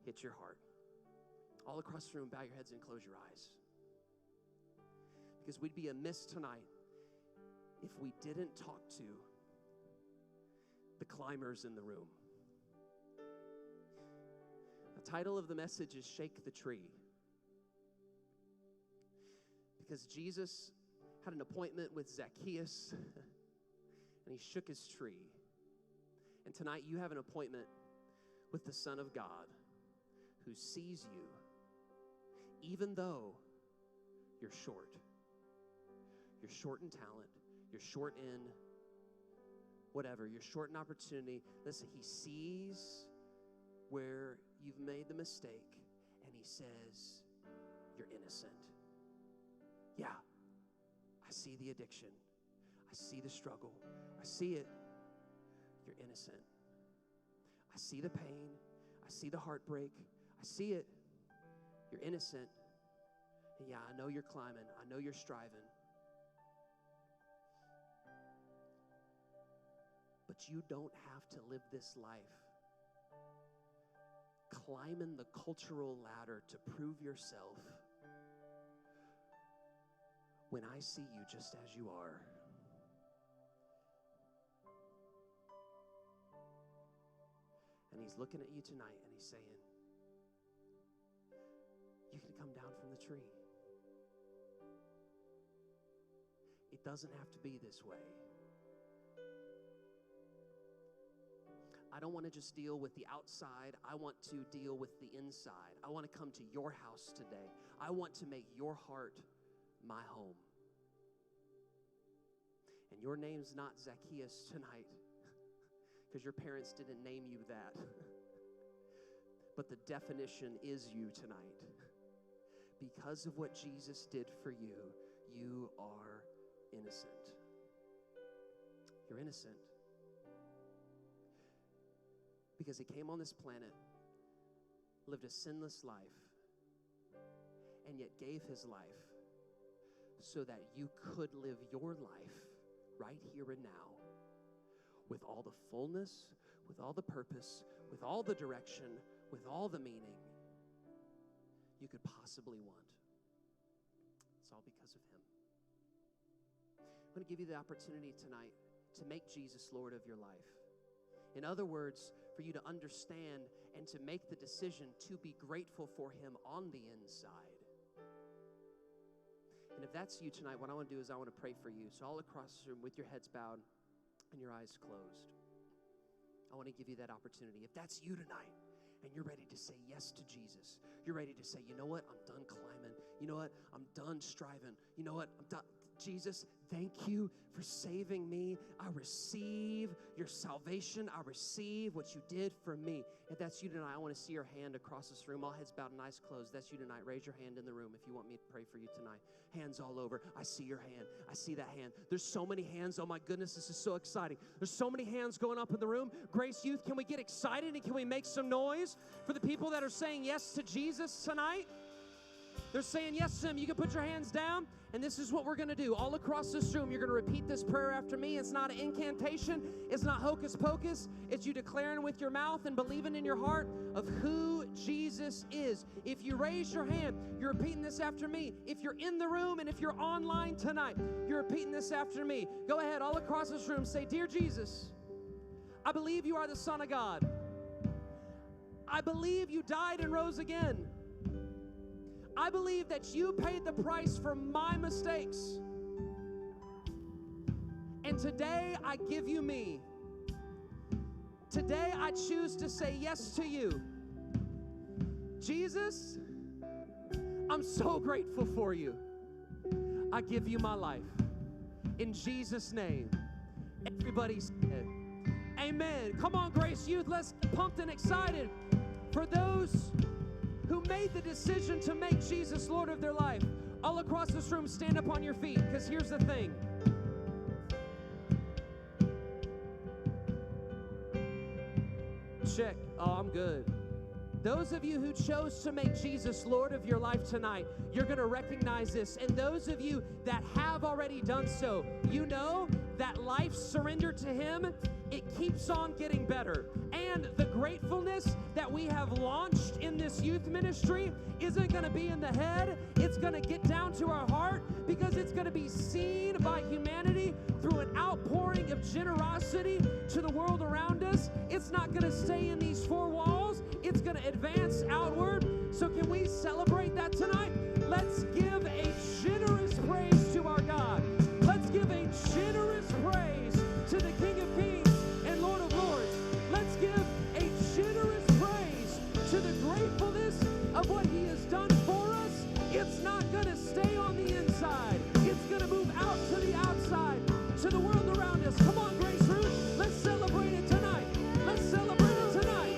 hits your heart. All across the room, bow your heads and close your eyes. Because we'd be amiss tonight if we didn't talk to the climbers in the room. The title of the message is Shake the Tree. Because Jesus had an appointment with Zacchaeus and he shook his tree. And tonight you have an appointment with the Son of God who sees you even though you're short. You're short in talent. You're short in whatever. You're short in opportunity. Listen, he sees where you've made the mistake and he says, you're innocent. Yeah, I see the addiction. I see the struggle. I see it. You're innocent. I see the pain. I see the heartbreak. I see it. You're innocent. And yeah, I know you're climbing. I know you're striving. But you don't have to live this life climbing the cultural ladder to prove yourself when I see you just as you are. And he's looking at you tonight and he's saying, you can come down from the tree. It doesn't have to be this way. I don't want to just deal with the outside. I want to deal with the inside. I want to come to your house today. I want to make your heart my home. And your name's not Zacchaeus tonight because your parents didn't name you that. But the definition is you tonight. Because of what Jesus did for you, you are innocent. You're innocent. Because he came on this planet, lived a sinless life, and yet gave his life so that you could live your life right here and now with all the fullness, with all the purpose, with all the direction, with all the meaning you could possibly want. It's all because of him. I'm going to give you the opportunity tonight to make Jesus Lord of your life. In other words, for you to understand and to make the decision to be grateful for him on the inside. And if that's you tonight, what I want to do is I want to pray for you. So all across the room with your heads bowed and your eyes closed, I want to give you that opportunity. If that's you tonight and you're ready to say yes to Jesus, you're ready to say, you know what, I'm done climbing. You know what, I'm done striving. You know what, I'm done. Jesus, thank you for saving me. I receive your salvation. I receive what you did for me. If that's you tonight, I want to see your hand across this room. All heads bowed and eyes closed. That's you tonight. Raise your hand in the room if you want me to pray for you tonight. Hands all over. I see your hand. I see that hand. There's so many hands. Oh my goodness, this is so exciting. There's so many hands going up in the room. Grace Youth, can we get excited and can we make some noise for the people that are saying yes to Jesus tonight? They're saying yes to him. You can put your hands down, and this is what we're going to do. All across this room, you're going to repeat this prayer after me. It's not an incantation. It's not hocus pocus. It's you declaring with your mouth and believing in your heart of who Jesus is. If you raise your hand, you're repeating this after me. If you're in the room and if you're online tonight, you're repeating this after me. Go ahead, all across this room, say, Dear Jesus, I believe you are the Son of God. I believe you died and rose again. I believe that you paid the price for my mistakes. And today I give you me. Today I choose to say yes to you. Jesus, I'm so grateful for you. I give you my life. In Jesus' name. Everybody said, amen. Come on, Grace Youth, let's get pumped and excited for those who made the decision to make Jesus Lord of their life. All across this room, stand up on your feet, because here's the thing. Check. Oh, I'm good. Those of you who chose to make Jesus Lord of your life tonight, you're going to recognize this. And those of you that have already done so, you know that life surrendered to him, it keeps on getting better. And the gratefulness that we have launched in this youth ministry isn't going to be in the head. It's going to get down to our heart, because it's going to be seen by humanity through an outpouring of generosity to the world around us. It's not going to stay in these four walls. It's going to advance outward. So can we celebrate that tonight? Let's give a generous praise to our God. Let's give a generous praise to the King of Kings and Lord of Lords. Let's give a generous praise to the gratefulness of what he has done for us. It's not going to stay on the inside. It's going to move out to the outside, to the world around us. Come on, Grace Ruth. Let's celebrate it tonight. Let's celebrate it tonight.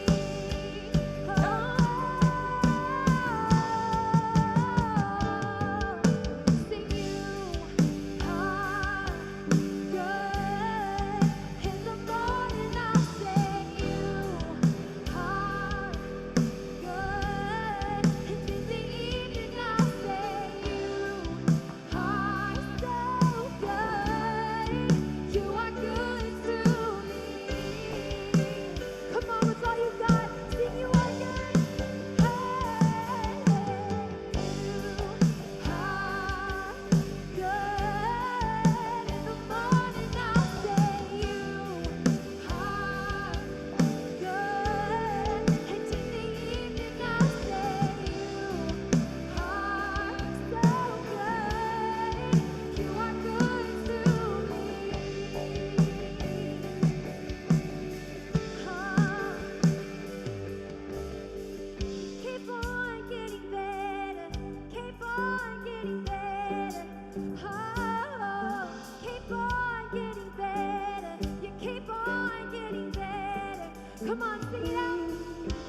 Come on, sing it out.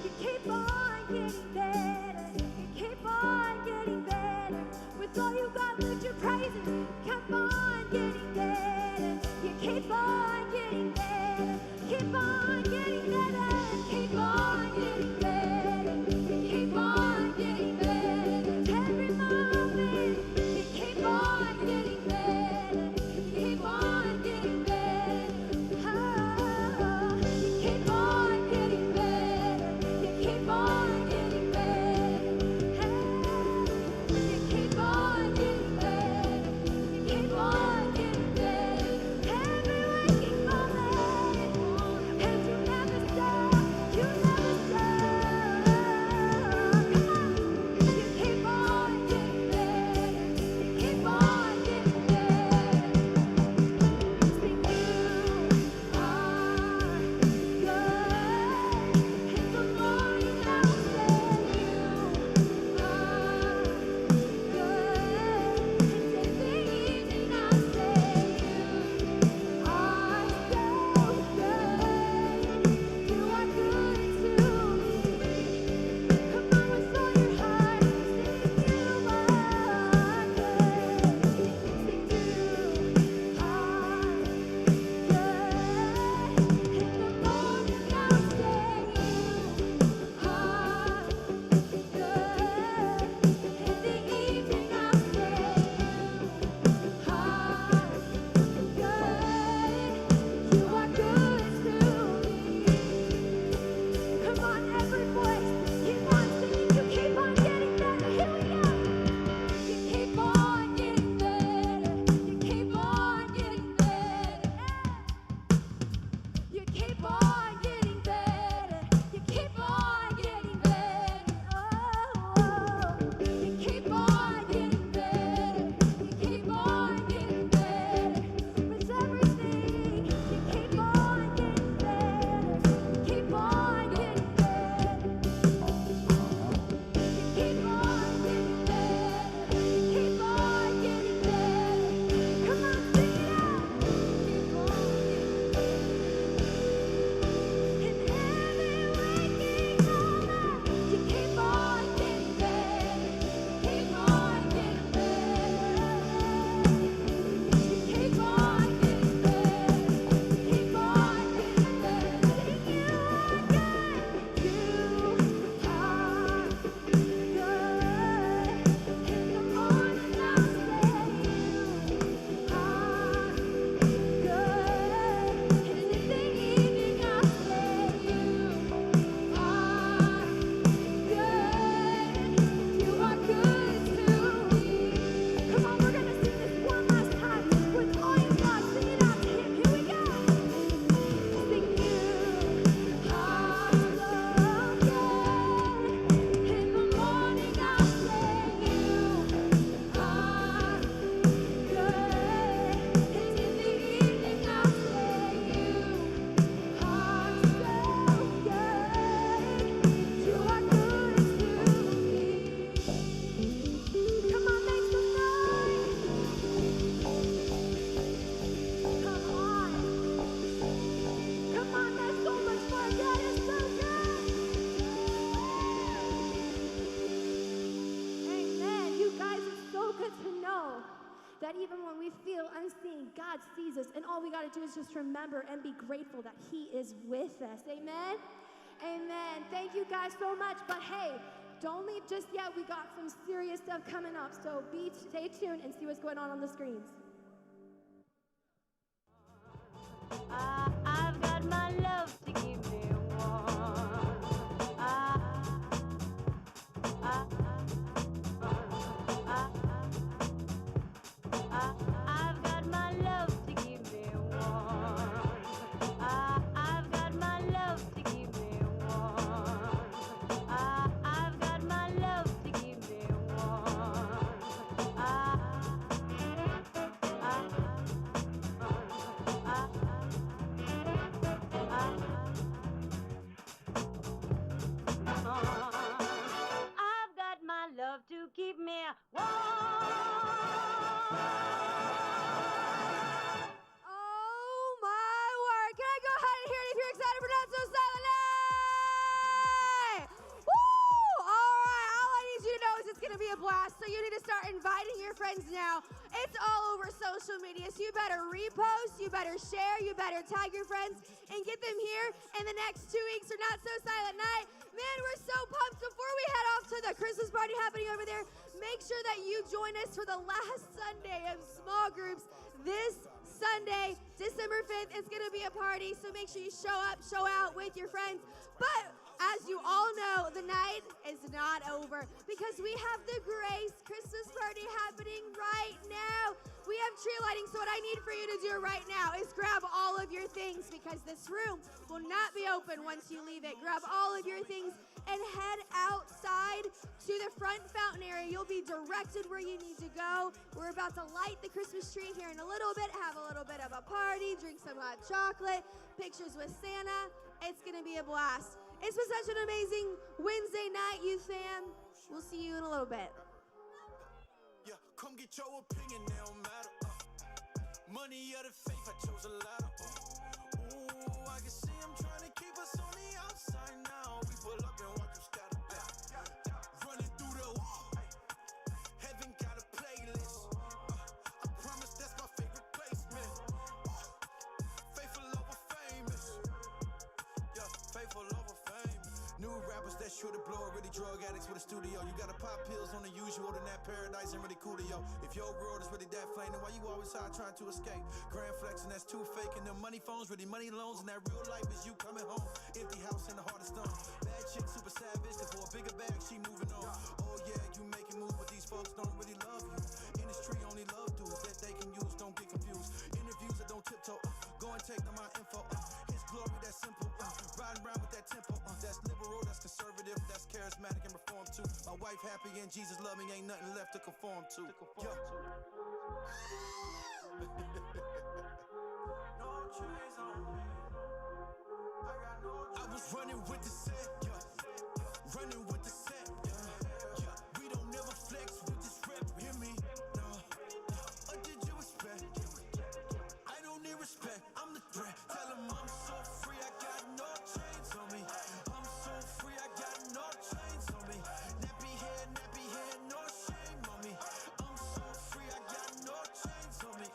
You keep on getting better. You keep on getting better. With all you got, lift your praises. Keep on getting better. You keep on getting better. Keep on getting better. Keep on getting better. You keep on getting better. Every moment, you keep on getting better. You keep on getting better. Oh, you keep on getting better. You keep on getting better. You keep on getting better. You keep on getting better. Every waking moment, and you never stop. You never stop. Come on, you keep on getting better. You keep on getting better. Sing you are good. In the morning I will say you are good. And in the evening I'll say you are so good. You are good to me. Come on with all your heart, sing you are good. Sing you are good. In the morning I'll say you are good. In the evening I'll say you are good. You are good to me. Come on, every voice, keep on singing. You keep on getting better. Here we go. You keep on getting better. You keep on getting better. You keep on getting better. You keep on getting better. Oh, you keep on getting better. You keep on getting better. With everything, you keep on getting better. You keep on getting better. You keep on getting better. You keep on getting better. Come on, sing it out. Keep on getting in every waking moment, you keep on getting better. Keep on getting better. You keep on getting better. Keep on getting better. Sing you are good. You are good. In the morning I'll say you are good. And in the evening I'll say you are good. You are good to me. Come on, we're gonna sing this one last time with all you got. Sing it out to him. Here we go. Sing you are so good. In the morning I'll say you are good. And in the evening I'll say you are so good. You are good to me. Come on, make some noise. Come on. Come on, there's so much more. God is so good. Amen. You guys, it's so good to know that even when we feel unseen, God sees us, and all we got to do is just remember and be grateful that He is with us. Amen? Amen. Thank you guys so much. But hey, don't leave just yet. We got some serious stuff coming up, so stay tuned and see what's going on the screens. I've got my love to keep me warm. I've got my love to keep me warm. I've got my love to keep me warm. I've got my love to keep me warm. start inviting your friends now. It's all over social media, so you better repost, you better share, you better tag your friends, and get them here in the next 2 weeks for Not So Silent Night. Man, we're so pumped. Before we head off to the Christmas party happening over there, make sure that you join us for the last Sunday of small groups this Sunday, December 5th. It's going to be a party, so make sure you show up, show out with your friends. But as you all know, the night is not over because we have the Grace Christmas party happening right now. We have tree lighting, so what I need for you to do right now is grab all of your things because this room will not be open once you leave it. Grab all of your things and head outside to the front fountain area. You'll be directed where you need to go. We're about to light the Christmas tree here in a little bit, have a little bit of a party, drink some hot chocolate, pictures with Santa. It's gonna be a blast. It's been such an amazing Wednesday night, Youth Fam. We'll see you in a little bit. Yeah, come get your opinion, it don't matter. Money or the faith, I chose a ladder. Ooh, I can see I'm trying to keep us on the outside now. We pull up and watch them scatter. Running through the wall. Heaven got a playlist. I promise that's my favorite place, man. Faithful over famous. Yeah, faithful over famous. New rappers that shoot a blow, really drug addicts with a studio. You gotta pop pills on the usual, then that paradise ain't really cool to yo. If your world is really that flame, then why you always high trying to escape? Grand flexing, that's too fake. And them money phones, really money loans, and that real life is you coming home. Empty house in the heart of stone. Bad chick, super savage, cause for a bigger bag, she moving on. Oh yeah, you making moves, but these folks don't really love you. Industry only love dudes that they can use, don't get confused. Interviews that don't tiptoe, go and take them my info. His glory, that's simple. Riding around with that tempo. That's liberal, that's conservative, that's charismatic and reform too. My wife happy and Jesus love me, ain't nothing left to conform to. Yo. No chains on me. I was running with the set, yeah. Running with the set, yeah. We don't never flex with this rep, hear me? No. What did you expect? I don't need respect, I'm the threat. Tell them I'm so free, I got no chains on me. I'm so free, I got no chains on me. Nappy hair, no shame on me. I'm so free, I got no chains on me.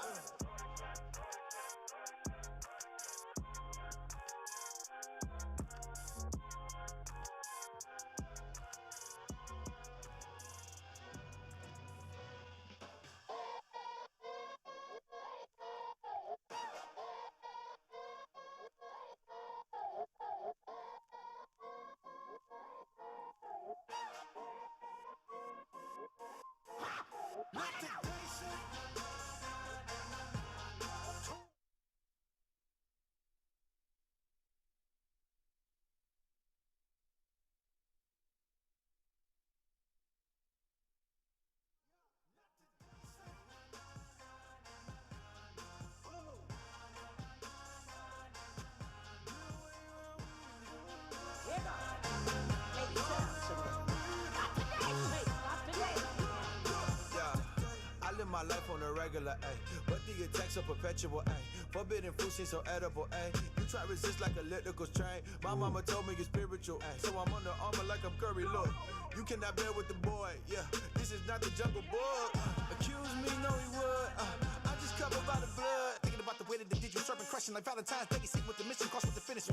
My life on a regular, ayy. But the attacks are perpetual, ayy. Forbidden fruit seems so edible, ayy. You try resist like a elliptical train. My mama told me it's spiritual, ayy. So I'm under armor like I'm Curry, look. You cannot bear with the boy, yeah. This is not the jungle book. Accuse me, no he would. I'm just covered by the blood. Thinking about the way that the digital serpent crushing like Valentine's Day. Sick with the mission, cross with the finish.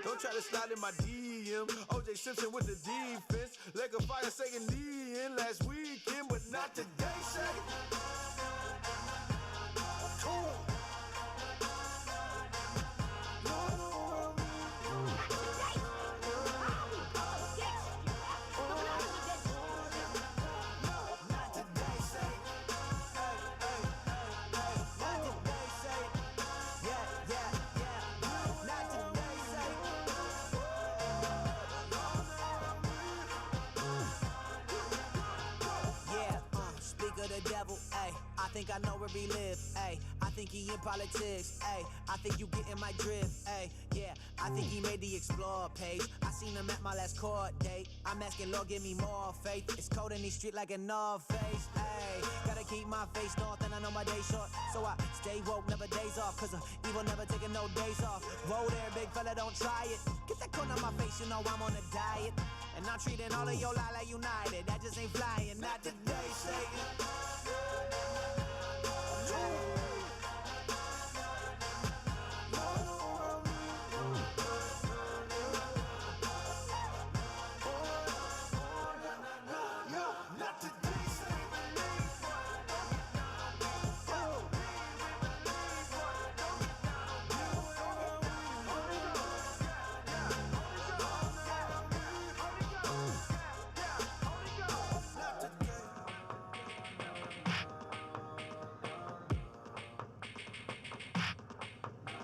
Don't try to slide in my DM. OJ Simpson with the defense. Leg of fire saying knee in last weekend, but not today, say. I think I know where he live, ayy. I think he in politics, ayy. I think you getting my drift, ayy. Yeah, I think he made the Explore page. I seen him at my last court date. I'm asking Lord, give me more faith. It's cold in these streets like a North Face, ayy. Gotta keep my face north and I know my day short. So I stay woke, never days off. Cause evil never taking no days off. Roll there, big fella, don't try it. Get that corn on my face, you know I'm on a diet. And I'm treating all of your life like United. That just ain't flying, not today, Satan.